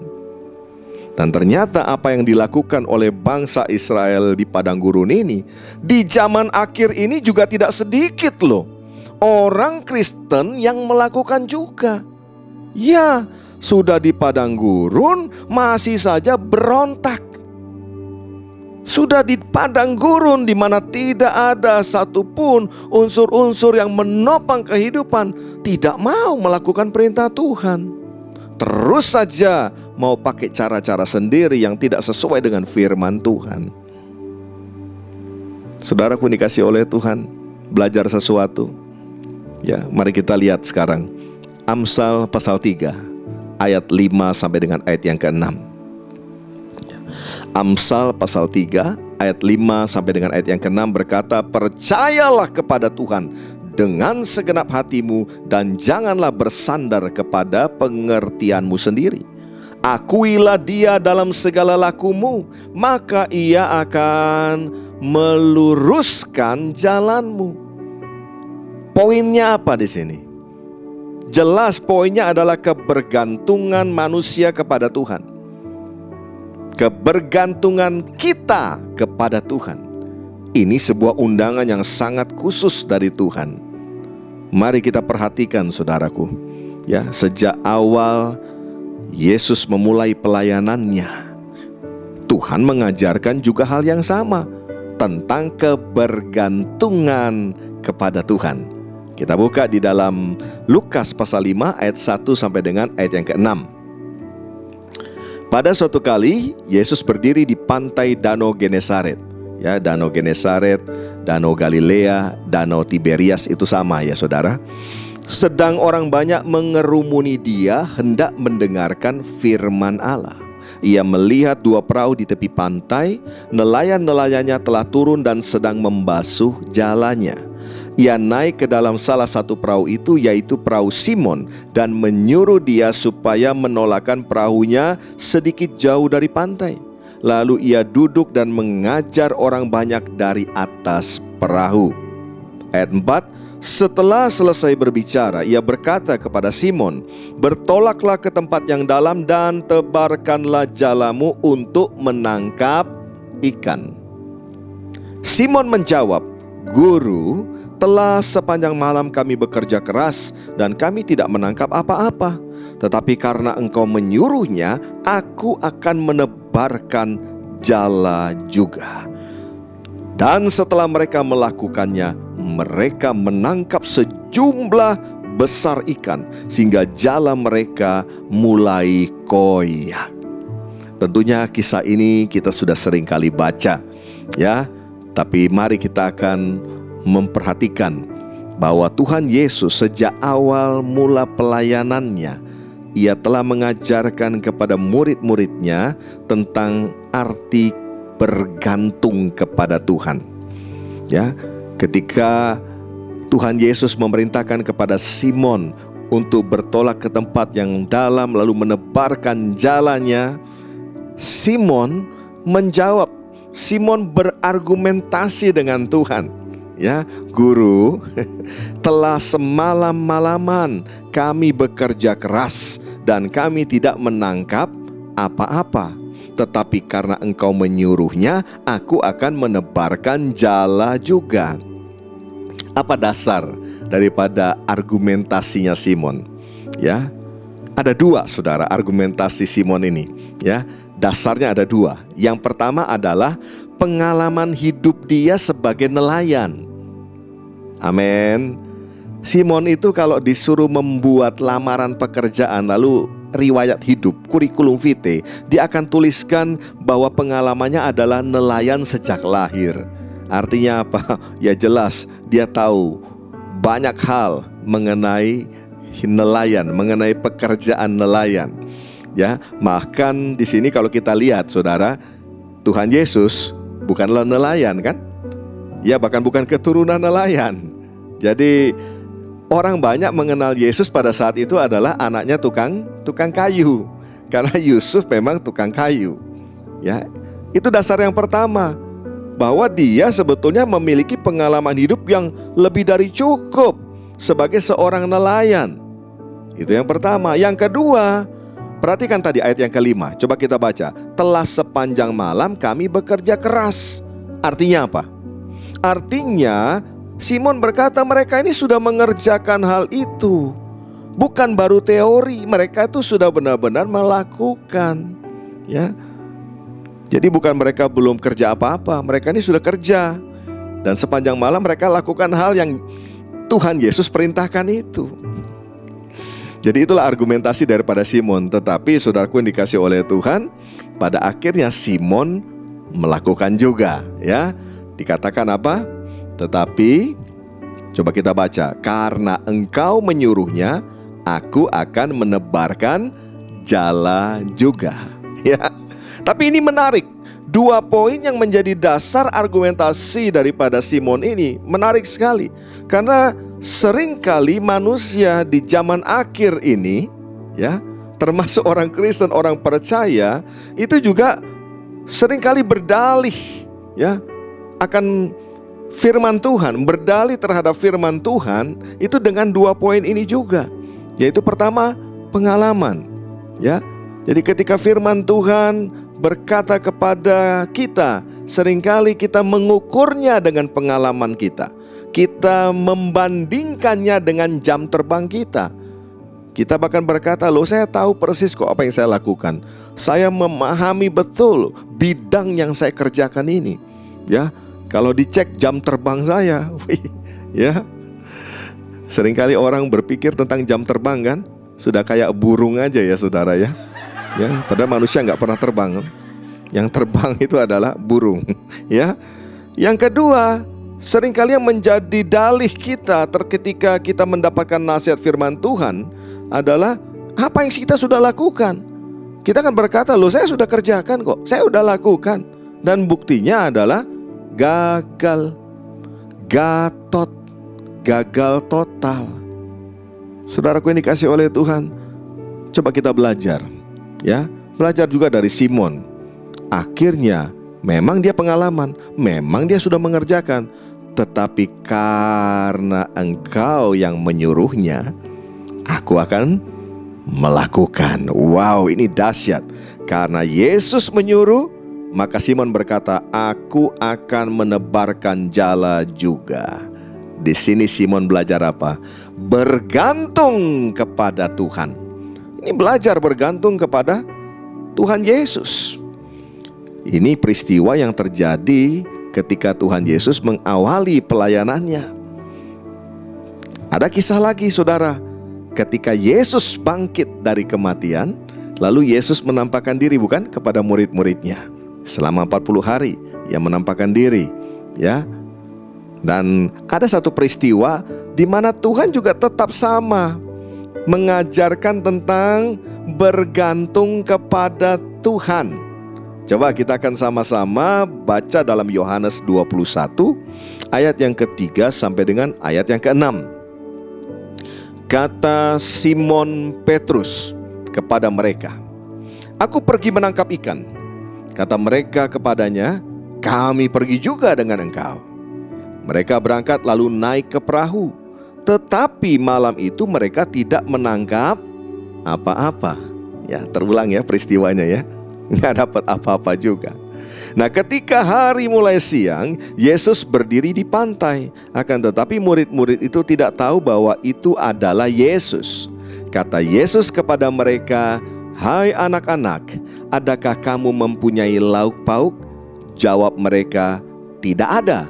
Dan ternyata apa yang dilakukan oleh bangsa Israel di padang gurun ini, di zaman akhir ini juga tidak sedikit loh orang Kristen yang melakukan juga. Ya, sudah di padang gurun masih saja berontak. Sudah di padang gurun di mana tidak ada satupun unsur-unsur yang menopang kehidupan, tidak mau melakukan perintah Tuhan. Terus saja mau pakai cara-cara sendiri yang tidak sesuai dengan firman Tuhan. Saudaraku dikasih oleh Tuhan, belajar sesuatu. Ya, mari kita lihat sekarang Amsal pasal 3 ayat 5 sampai dengan ayat yang ke-6. Amsal pasal 3 ayat 5 sampai dengan ayat yang ke-6 berkata, "Percayalah kepada Tuhan dengan segenap hatimu dan janganlah bersandar kepada pengertianmu sendiri. Akuilah Dia dalam segala lakumu, maka Ia akan meluruskan jalanmu." Poinnya apa di sini? Jelas poinnya adalah kebergantungan manusia kepada Tuhan. Kebergantungan kita kepada Tuhan. Ini sebuah undangan yang sangat khusus dari Tuhan. Mari kita perhatikan saudaraku. Ya, sejak awal Yesus memulai pelayanannya, Tuhan mengajarkan juga hal yang sama tentang kebergantungan kepada Tuhan. Kita buka di dalam Lukas pasal 5 ayat 1 sampai dengan ayat yang ke-6. Pada suatu kali Yesus berdiri di pantai Danau Genesaret. Ya, Danau Genesaret, Danau Galilea, Danau Tiberias itu sama ya saudara. Sedang orang banyak mengerumuni Dia hendak mendengarkan firman Allah. Ia melihat dua perahu di tepi pantai, nelayan-nelayannya telah turun dan sedang membasuh jalannya. Ia naik ke dalam salah satu perahu itu, yaitu perahu Simon, dan menyuruh dia supaya menolakkan perahunya sedikit jauh dari pantai. Lalu ia duduk dan mengajar orang banyak dari atas perahu. Ayat 4, setelah selesai berbicara, ia berkata kepada Simon, "Bertolaklah ke tempat yang dalam dan tebarkanlah jalamu untuk menangkap ikan." Simon menjawab, "Guru, telah sepanjang malam kami bekerja keras dan kami tidak menangkap apa-apa. Tetapi karena Engkau menyuruhnya, aku akan menebarkan jala juga." Dan setelah mereka melakukannya, mereka menangkap sejumlah besar ikan sehingga jala mereka mulai koyak. Tentunya kisah ini kita sudah sering kali baca, ya. Tapi mari kita akan memperhatikan bahwa Tuhan Yesus sejak awal mula pelayanannya, Ia telah mengajarkan kepada murid-muridnya tentang arti bergantung kepada Tuhan. Ya, ketika Tuhan Yesus memerintahkan kepada Simon untuk bertolak ke tempat yang dalam lalu menebarkan jalannya, Simon menjawab. Simon berargumentasi dengan Tuhan. Ya, "Guru, telah semalam-malaman kami bekerja keras dan kami tidak menangkap apa-apa. Tetapi karena Engkau menyuruhnya, aku akan menebarkan jala juga." Apa dasar daripada argumentasinya Simon? Ya, ada dua saudara argumentasi Simon ini. Ya, dasarnya ada dua. Yang pertama adalah pengalaman hidup dia sebagai nelayan. Amin. Simon itu kalau disuruh membuat lamaran pekerjaan lalu riwayat hidup, kurikulum vitae, dia akan tuliskan bahwa pengalamannya adalah nelayan sejak lahir. Artinya apa? Ya jelas dia tahu banyak hal mengenai nelayan, mengenai pekerjaan nelayan. Ya, bahkan di sini kalau kita lihat saudara, Tuhan Yesus bukanlah nelayan kan? Ya, bahkan bukan keturunan nelayan. Jadi orang banyak mengenal Yesus pada saat itu adalah anaknya tukang kayu. Karena Yusuf memang tukang kayu. Ya, itu dasar yang pertama, bahwa dia sebetulnya memiliki pengalaman hidup yang lebih dari cukup sebagai seorang nelayan. Itu yang pertama. Yang kedua, perhatikan tadi ayat yang kelima. Coba kita baca. Telah sepanjang malam kami bekerja keras. Artinya apa? Artinya Simon berkata mereka ini sudah mengerjakan hal itu. Bukan baru teori, mereka itu sudah benar-benar melakukan. Ya. Jadi bukan mereka belum kerja apa-apa, mereka ini sudah kerja. Dan sepanjang malam mereka lakukan hal yang Tuhan Yesus perintahkan itu. Jadi itulah argumentasi daripada Simon. Tetapi saudaraku yang dikasih oleh Tuhan, pada akhirnya Simon melakukan juga, ya. Dikatakan apa? Tetapi coba kita baca, karena engkau menyuruhnya, aku akan menebarkan jala juga. Ya. Tapi ini menarik. Dua poin yang menjadi dasar argumentasi daripada Simon ini menarik sekali. Karena seringkali manusia di zaman akhir ini, ya, termasuk orang Kristen, orang percaya, itu juga seringkali berdalih, ya, akan firman Tuhan, berdalih terhadap firman Tuhan itu dengan dua poin ini juga. Yaitu pertama, pengalaman, ya. Jadi ketika firman Tuhan berkata kepada kita, seringkali kita mengukurnya dengan pengalaman kita. Kita membandingkannya dengan jam terbang kita. Kita bahkan berkata, loh saya tahu persis kok apa yang saya lakukan. Saya memahami betul bidang yang saya kerjakan ini. Ya, kalau dicek jam terbang saya, ya. Seringkali orang berpikir tentang jam terbang kan, sudah kayak burung aja ya saudara ya. Ya, padahal manusia nggak pernah terbang. Yang terbang itu adalah burung. Ya. Yang kedua, seringkali yang menjadi dalih kita ketika kita mendapatkan nasihat firman Tuhan adalah apa yang kita sudah lakukan. Kita akan berkata, loh saya sudah kerjakan kok, saya sudah lakukan. Dan buktinya adalah gagal, gatot, gagal total. Saudaraku yang dikasih oleh Tuhan, coba kita belajar. Ya, belajar juga dari Simon. Akhirnya memang dia pengalaman, memang dia sudah mengerjakan, tetapi karena engkau yang menyuruhnya, aku akan melakukan. Wow, ini dahsyat. Karena Yesus menyuruh, maka Simon berkata, aku akan menebarkan jala juga. Di sini Simon belajar apa? Bergantung kepada Tuhan. Ini belajar bergantung kepada Tuhan Yesus. Ini peristiwa yang terjadi ketika Tuhan Yesus mengawali pelayanannya. Ada kisah lagi saudara. Ketika Yesus bangkit dari kematian, lalu Yesus menampakkan diri bukan kepada murid-muridnya. Selama 40 hari Ia menampakkan diri, ya. Dan ada satu peristiwa di mana Tuhan juga tetap sama, mengajarkan tentang bergantung kepada Tuhan. Coba kita akan sama-sama baca dalam Yohanes 21 ayat yang ketiga sampai dengan ayat yang ke-6. Kata Simon Petrus kepada mereka, aku pergi menangkap ikan. Kata mereka kepadanya, kami pergi juga dengan engkau. Mereka berangkat lalu naik ke perahu. Tetapi malam itu mereka tidak menangkap apa-apa. Ya, terulang ya peristiwanya ya. Nggak dapat apa-apa juga. Nah, ketika hari mulai siang, Yesus berdiri di pantai. Akan tetapi murid-murid itu tidak tahu bahwa itu adalah Yesus. Kata Yesus kepada mereka, hai anak-anak, adakah kamu mempunyai lauk pauk? Jawab mereka, tidak ada.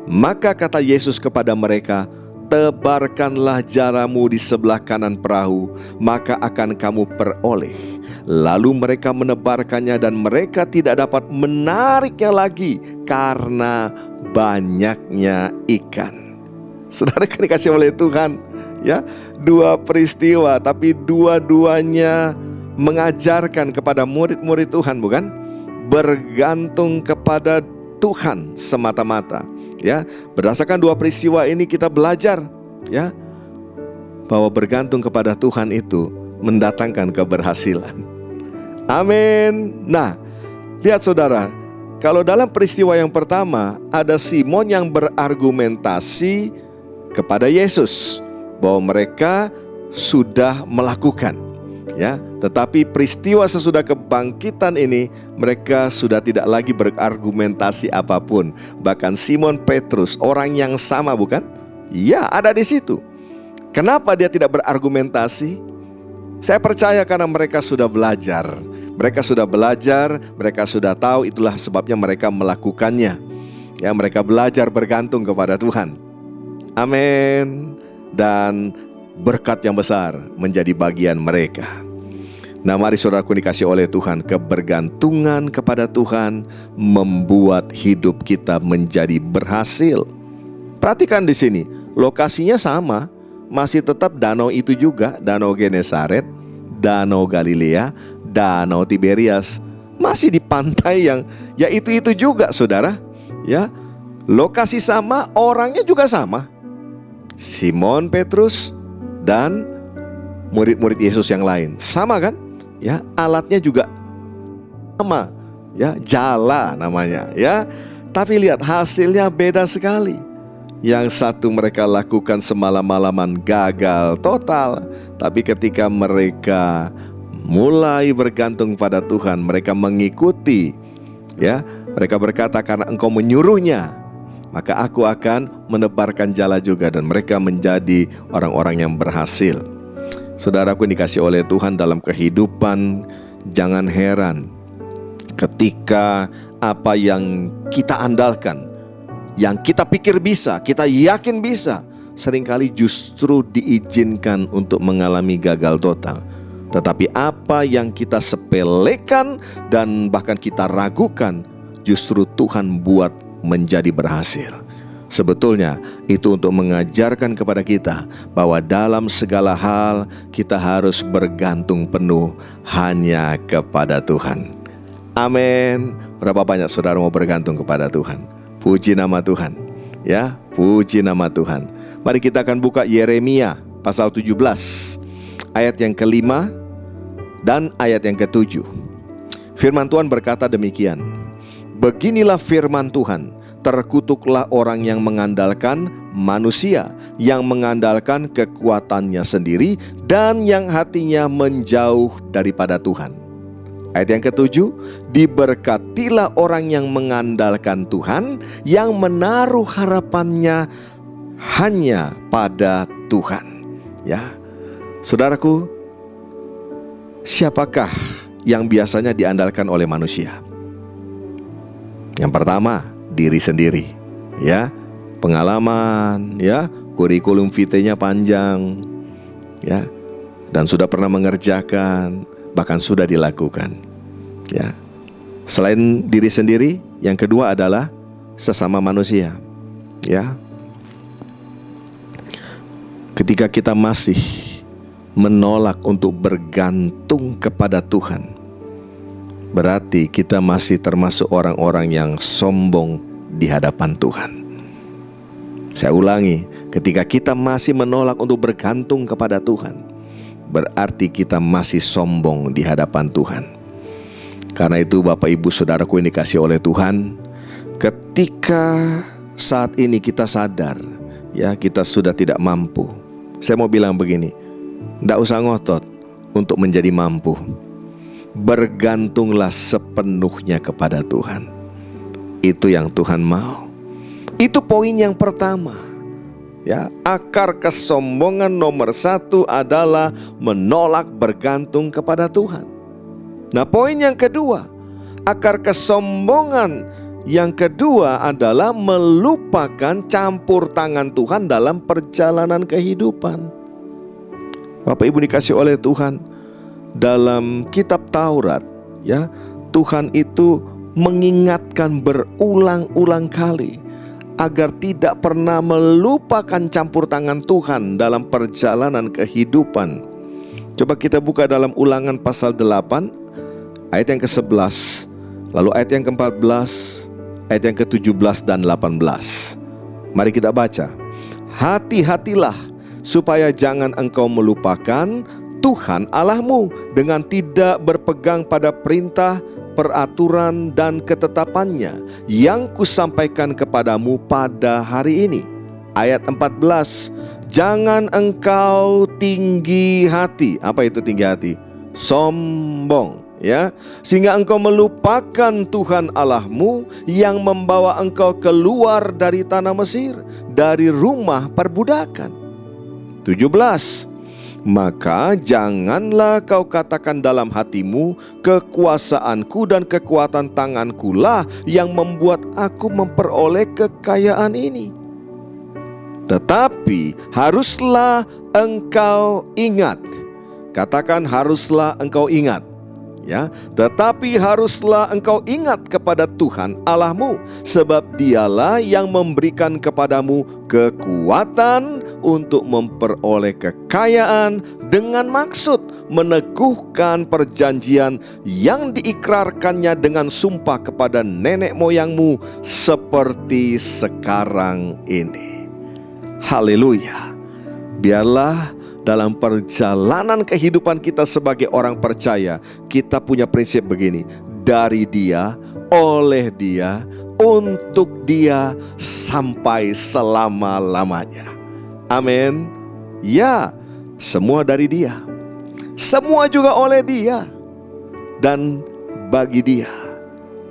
Maka kata Yesus kepada mereka, tebarkanlah jaramu di sebelah kanan perahu, maka akan kamu peroleh. Lalu mereka menebarkannya dan mereka tidak dapat menariknya lagi karena banyaknya ikan. Saudara kan dikasih oleh Tuhan, ya, dua peristiwa, tapi dua-duanya mengajarkan kepada murid-murid Tuhan, bukan? Bergantung kepada Tuhan semata-mata. Ya, berdasarkan dua peristiwa ini kita belajar, ya, bahwa bergantung kepada Tuhan itu mendatangkan keberhasilan. Amin. Nah, lihat saudara, kalau dalam peristiwa yang pertama ada Simon yang berargumentasi kepada Yesus bahwa mereka sudah melakukan, ya, tetapi peristiwa sesudah kebangkitan ini mereka sudah tidak lagi berargumentasi apapun. Bahkan Simon Petrus, orang yang sama, bukan? Ya, ada di situ. Kenapa dia tidak berargumentasi? Saya percaya karena mereka sudah belajar. Mereka sudah belajar, mereka sudah tahu, itulah sebabnya mereka melakukannya. Ya, mereka belajar bergantung kepada Tuhan. Amin. Dan berkat yang besar menjadi bagian mereka. Nah, mari saudaraku dikasih oleh Tuhan, kebergantungan kepada Tuhan membuat hidup kita menjadi berhasil. Perhatikan di sini, lokasinya sama, masih tetap danau itu juga, Danau Genesaret, Danau Galilea, Danau Tiberias, masih di pantai yang ya itu juga, saudara. Ya, lokasi sama, orangnya juga sama. Simon Petrus dan murid-murid Yesus yang lain sama kan? Ya, alatnya juga sama, ya, jala namanya, ya. Tapi lihat hasilnya beda sekali. Yang satu mereka lakukan semalam-malaman gagal total, tapi ketika mereka mulai bergantung pada Tuhan, mereka mengikuti, ya. Mereka berkata, karena engkau menyuruhnya, maka aku akan menebarkan jala juga. Dan mereka menjadi orang-orang yang berhasil. Saudaraku yang dikasih oleh Tuhan, dalam kehidupan jangan heran ketika apa yang kita andalkan, yang kita pikir bisa, kita yakin bisa, seringkali justru diizinkan untuk mengalami gagal total. Tetapi apa yang kita sepelekan dan bahkan kita ragukan, justru Tuhan buat menjadi berhasil. Sebetulnya itu untuk mengajarkan kepada kita bahwa dalam segala hal kita harus bergantung penuh hanya kepada Tuhan. Amin. Berapa banyak saudara mau bergantung kepada Tuhan? Puji nama Tuhan. Ya, puji nama Tuhan. Mari kita akan buka Yeremia pasal 17 ayat yang kelima dan ayat yang ketujuh. Firman Tuhan berkata demikian. Beginilah firman Tuhan, terkutuklah orang yang mengandalkan manusia, yang mengandalkan kekuatannya sendiri, dan yang hatinya menjauh daripada Tuhan. Ayat yang ketujuh, diberkatilah orang yang mengandalkan Tuhan, yang menaruh harapannya hanya pada Tuhan. Ya, saudaraku, siapakah yang biasanya diandalkan oleh manusia? Yang pertama, diri sendiri, ya, pengalaman, ya, kurikulum vitae-nya panjang, ya, dan sudah pernah mengerjakan, bahkan sudah dilakukan, ya. Selain diri sendiri, yang kedua adalah sesama manusia, ya. Ketika kita masih menolak untuk bergantung kepada Tuhan, berarti kita masih termasuk orang-orang yang sombong di hadapan Tuhan. Saya ulangi, ketika kita masih menolak untuk bergantung kepada Tuhan, berarti kita masih sombong di hadapan Tuhan. Karena itu Bapak Ibu Saudaraku yang dikasih oleh Tuhan, ketika saat ini kita sadar, ya, kita sudah tidak mampu. Saya mau bilang begini, tidak usah ngotot untuk menjadi mampu. Bergantunglah sepenuhnya kepada Tuhan. Itu yang Tuhan mau. Itu poin yang pertama. Ya, akar kesombongan nomor satu adalah menolak bergantung kepada Tuhan. Nah, poin yang kedua, akar kesombongan yang kedua adalah melupakan campur tangan Tuhan dalam perjalanan kehidupan. Bapak Ibu dikasih oleh Tuhan, dalam kitab Taurat, ya, Tuhan itu mengingatkan berulang-ulang kali agar tidak pernah melupakan campur tangan Tuhan dalam perjalanan kehidupan. Coba kita buka dalam Ulangan pasal 8 ayat yang ke-11, lalu ayat yang ke-14, ayat yang ke-17 dan 18. Mari kita baca. Hati-hatilah supaya jangan engkau melupakan Tuhan Allahmu dengan tidak berpegang pada perintah, peraturan dan ketetapannya yang kusampaikan kepadamu pada hari ini. Ayat 14, jangan engkau tinggi hati. Apa itu tinggi hati? Sombong, ya, sehingga engkau melupakan Tuhan Allahmu yang membawa engkau keluar dari tanah Mesir, dari rumah perbudakan. 17, maka janganlah kau katakan dalam hatimu, kekuasaanku dan kekuatan tanganku lah yang membuat aku memperoleh kekayaan ini. Tetapi haruslah engkau ingat. Katakan haruslah engkau ingat. Ya, tetapi haruslah engkau ingat kepada Tuhan Allahmu, sebab Dialah yang memberikan kepadamu kekuatan untuk memperoleh kekayaan dengan maksud meneguhkan perjanjian yang diikrarkannya dengan sumpah kepada nenek moyangmu seperti sekarang ini. Haleluya. Biarlah dalam perjalanan kehidupan kita sebagai orang percaya, kita punya prinsip begini: dari Dia, oleh Dia, untuk Dia, sampai selama-lamanya. Amin. Ya, semua dari Dia, semua juga oleh Dia, dan bagi Dia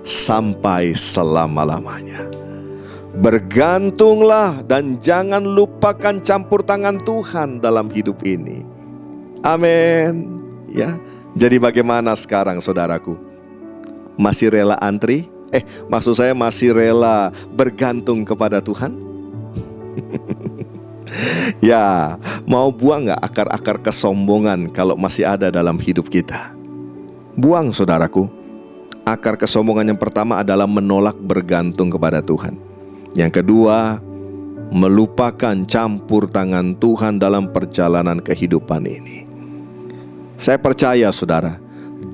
sampai selama-lamanya. Bergantunglah dan jangan lupakan campur tangan Tuhan dalam hidup ini. Amin. Ya. Jadi bagaimana sekarang saudaraku? Masih rela antri? Maksud saya masih rela bergantung kepada Tuhan? Ya, mau buang gak akar-akar kesombongan kalau masih ada dalam hidup kita? Buang saudaraku. Akar kesombongan yang pertama adalah menolak bergantung kepada Tuhan. Yang kedua, melupakan campur tangan Tuhan dalam perjalanan kehidupan ini. Saya percaya saudara,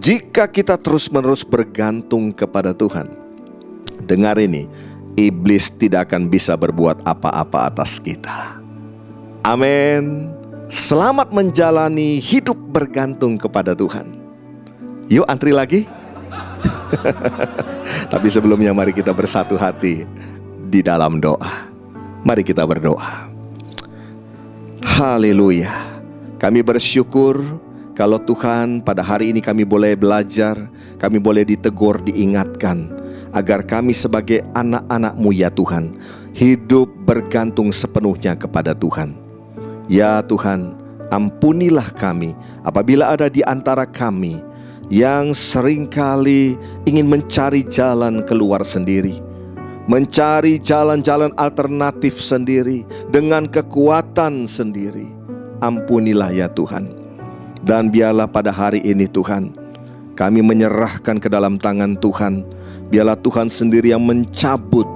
jika kita terus-menerus bergantung kepada Tuhan, dengar ini, iblis tidak akan bisa berbuat apa-apa atas kita. Amin. Selamat menjalani hidup bergantung kepada Tuhan. Yuk antri lagi. Tapi sebelumnya mari kita bersatu hati di dalam doa. Mari kita berdoa. Haleluya. Kami bersyukur kalau Tuhan pada hari ini kami boleh belajar, kami boleh ditegur, diingatkan, agar kami sebagai anak-anak-Mu ya Tuhan, hidup bergantung sepenuhnya kepada Tuhan. Ya Tuhan, ampunilah kami apabila ada di antara kami yang seringkali ingin mencari jalan keluar sendiri, mencari jalan-jalan alternatif sendiri dengan kekuatan sendiri. Ampunilah ya Tuhan. Dan biarlah pada hari ini Tuhan, kami menyerahkan ke dalam tangan Tuhan. Biarlah Tuhan sendiri yang mencabut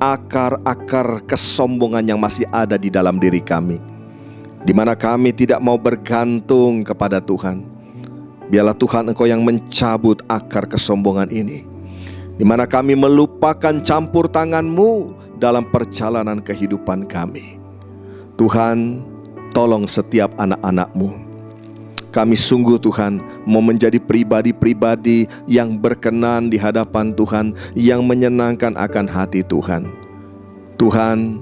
akar-akar kesombongan yang masih ada di dalam diri kami, di mana kami tidak mau bergantung kepada Tuhan. Biarlah Tuhan Engkau yang mencabut akar kesombongan ini, di mana kami melupakan campur tangan-Mu dalam perjalanan kehidupan kami. Tuhan, tolong setiap anak-anak-Mu. Kami sungguh Tuhan mau menjadi pribadi-pribadi yang berkenan di hadapan Tuhan, yang menyenangkan akan hati Tuhan. Tuhan,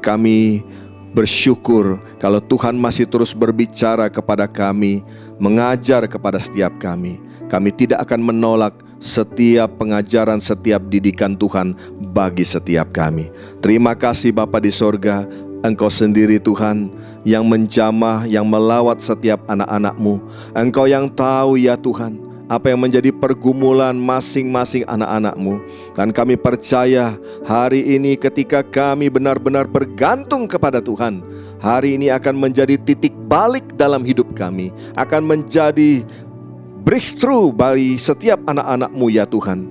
kami bersyukur kalau Tuhan masih terus berbicara kepada kami, mengajar kepada setiap kami. Kami tidak akan menolak setiap pengajaran, setiap didikan Tuhan bagi setiap kami. Terima kasih Bapa di sorga, Engkau sendiri Tuhan yang menjamah, yang melawat setiap anak-anak-Mu. Engkau yang tahu ya Tuhan apa yang menjadi pergumulan masing-masing anak-anak-Mu. Dan kami percaya hari ini ketika kami benar-benar bergantung kepada Tuhan, hari ini akan menjadi titik balik dalam hidup kami, akan menjadi breakthrough bagi setiap anak-anak-Mu ya Tuhan.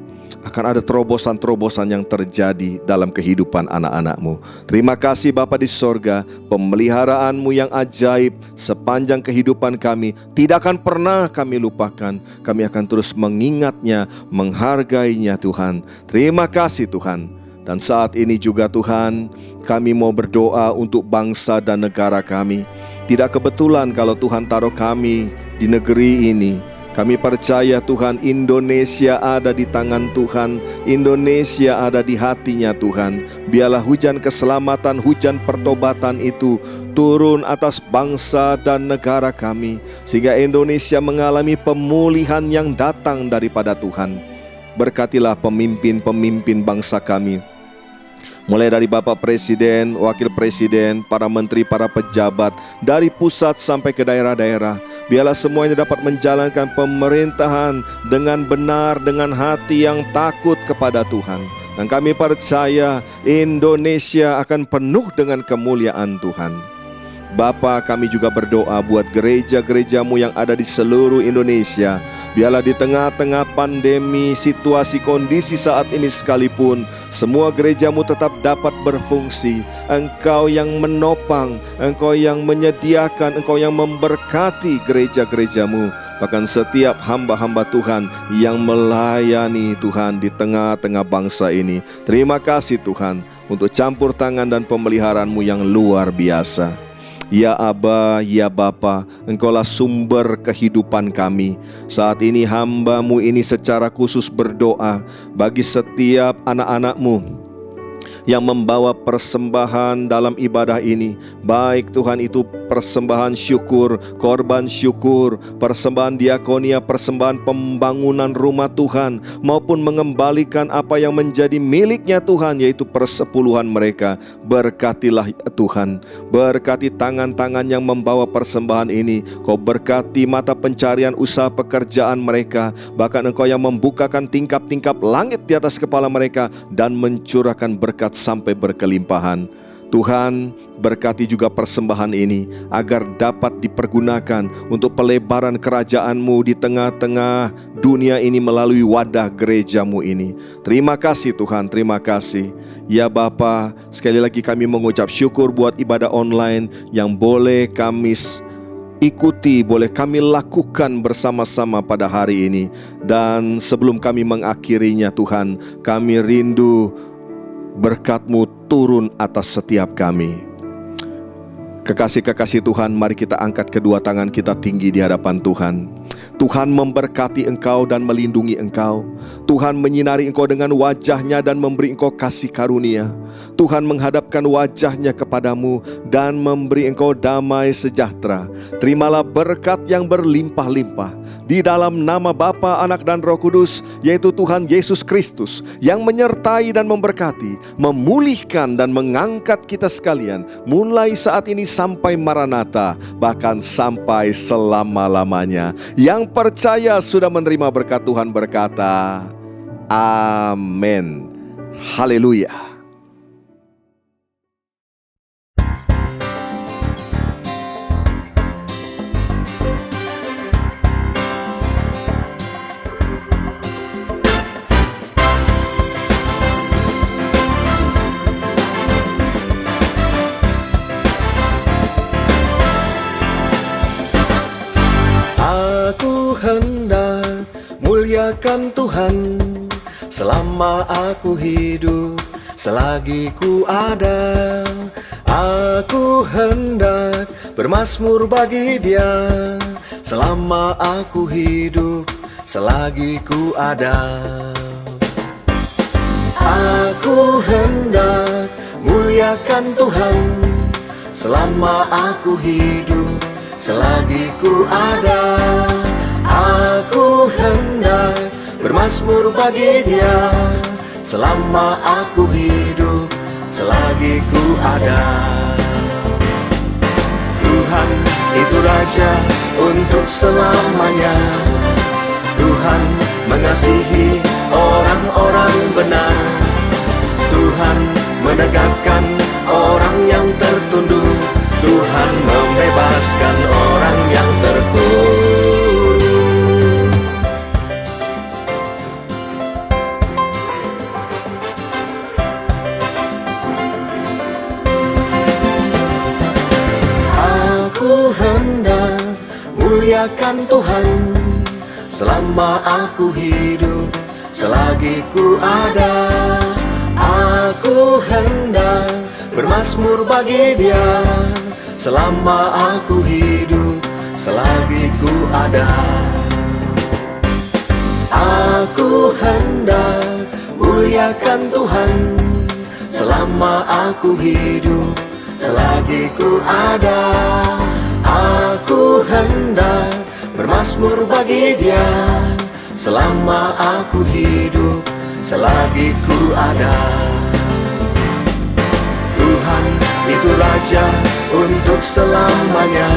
akan ada terobosan-terobosan yang terjadi dalam kehidupan anak-anak-Mu. Terima kasih Bapa di sorga, pemeliharaan-Mu yang ajaib sepanjang kehidupan kami tidak akan pernah kami lupakan. Kami akan terus mengingatnya, menghargainya Tuhan. Terima kasih Tuhan. Dan saat ini juga Tuhan, kami mau berdoa untuk bangsa dan negara kami. Tidak kebetulan kalau Tuhan taruh kami di negeri ini. Kami percaya Tuhan, Indonesia ada di tangan Tuhan, Indonesia ada di hatinya Tuhan. Biarlah hujan keselamatan, hujan pertobatan itu turun atas bangsa dan negara kami, sehingga Indonesia mengalami pemulihan yang datang daripada Tuhan. Berkatilah pemimpin-pemimpin bangsa kami, mulai dari Bapak Presiden, Wakil Presiden, para menteri, para pejabat, dari pusat sampai ke daerah-daerah. Biarlah semuanya dapat menjalankan pemerintahan dengan benar, dengan hati yang takut kepada Tuhan. Dan kami percaya Indonesia akan penuh dengan kemuliaan Tuhan. Bapa, kami juga berdoa buat gereja-gereja-Mu yang ada di seluruh Indonesia. Biarlah di tengah-tengah pandemi, situasi kondisi saat ini sekalipun, semua gereja-Mu tetap dapat berfungsi. Engkau yang menopang, Engkau yang menyediakan, Engkau yang memberkati gereja-gereja-Mu. Bahkan setiap hamba-hamba Tuhan yang melayani Tuhan di tengah-tengah bangsa ini. Terima kasih Tuhan untuk campur tangan dan pemeliharaan-Mu yang luar biasa. Ya Aba, ya Bapa, Engkaulah sumber kehidupan kami. Saat ini hamba-Mu ini secara khusus berdoa bagi setiap anak-anak-Mu yang membawa persembahan dalam ibadah ini. Baik Tuhan itu persembahan syukur, korban syukur, persembahan diakonia, persembahan pembangunan rumah Tuhan, maupun mengembalikan apa yang menjadi miliknya Tuhan, yaitu persepuluhan mereka. Berkatilah Tuhan, berkati tangan-tangan yang membawa persembahan ini. Kau berkati mata pencarian usaha pekerjaan mereka. Bahkan Engkau yang membukakan tingkap-tingkap langit di atas kepala mereka dan mencurahkan berkat sampai berkelimpahan. Tuhan, berkati juga persembahan ini agar dapat dipergunakan untuk pelebaran kerajaan-Mu di tengah-tengah dunia ini melalui wadah gereja-Mu ini. Terima kasih Tuhan, terima kasih. Ya Bapa, sekali lagi kami mengucap syukur buat ibadah online yang boleh kami ikuti, boleh kami lakukan bersama-sama pada hari ini. Dan sebelum kami mengakhirinya Tuhan, kami rindu berkat-Mu turun atas setiap kami. Kekasih-kekasih Tuhan, mari kita angkat kedua tangan kita tinggi di hadapan Tuhan. Tuhan memberkati engkau dan melindungi engkau. Tuhan menyinari engkau dengan wajah-Nya dan memberi engkau kasih karunia. Tuhan menghadapkan wajah-Nya kepadamu dan memberi engkau damai sejahtera. Terimalah berkat yang berlimpah-limpah di dalam nama Bapa, Anak dan Roh Kudus, yaitu Tuhan Yesus Kristus, yang menyertai dan memberkati, memulihkan dan mengangkat kita sekalian mulai saat ini sampai Maranatha, bahkan sampai selama-lamanya. Yang percaya sudah menerima berkat Tuhan berkata, amin. Haleluya. Aku hendak muliakan Tuhan selama aku hidup, selagi ku ada. Aku hendak bermazmur bagi Dia selama aku hidup, selagi ku ada. Aku hendak muliakan Tuhan selama aku hidup, selagi ku ada. Aku hendak bermazmur bagi Dia selama aku hidup, selagi ku ada. Tuhan itu Raja untuk selamanya. Tuhan mengasihi orang-orang benar. Tuhan menegakkan orang yang tertunduk. Tuhan membebaskan orang yang terkurung. muliakan Tuhan. Selama aku hidup, selagi ku ada, aku hendak bermazmur bagi Dia. Selama aku hidup, selagi ku ada, aku hendak muliakan Tuhan. Selama aku hidup, selagi ku ada, aku hendak bermazmur bagi Dia. Selama aku hidup, selagi ku ada. Tuhan itu Raja untuk selamanya.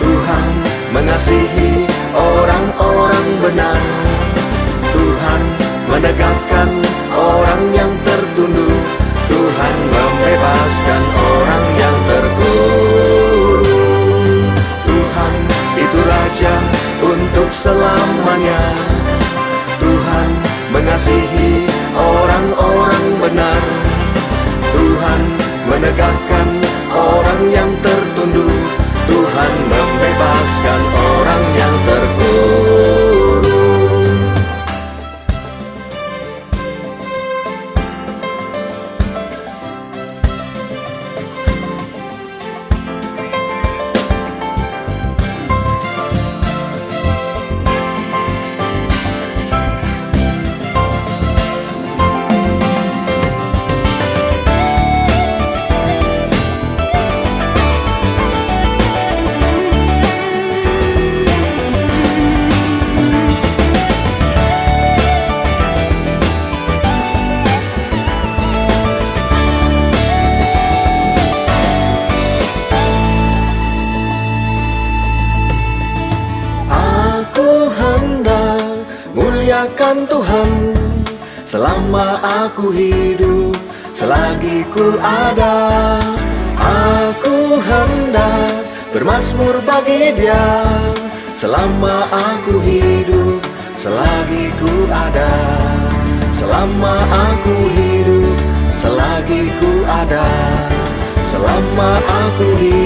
Tuhan mengasihi orang-orang benar. Tuhan menegakkan orang yang tertunduk. Tuhan membebaskan orang yang terkurung. Tuhan itu Raja untuk selamanya. Tuhan mengasihi orang-orang benar. Tuhan menegakkan orang yang tertunduk. Tuhan membebaskan orang yang terkurung. Muliakan Tuhan. Selama aku hidup, selagi ku ada, aku hendak bermazmur bagi Dia. Selama aku hidup, selagi ku ada, selama aku hidup, selagi ku ada, selama aku hidup,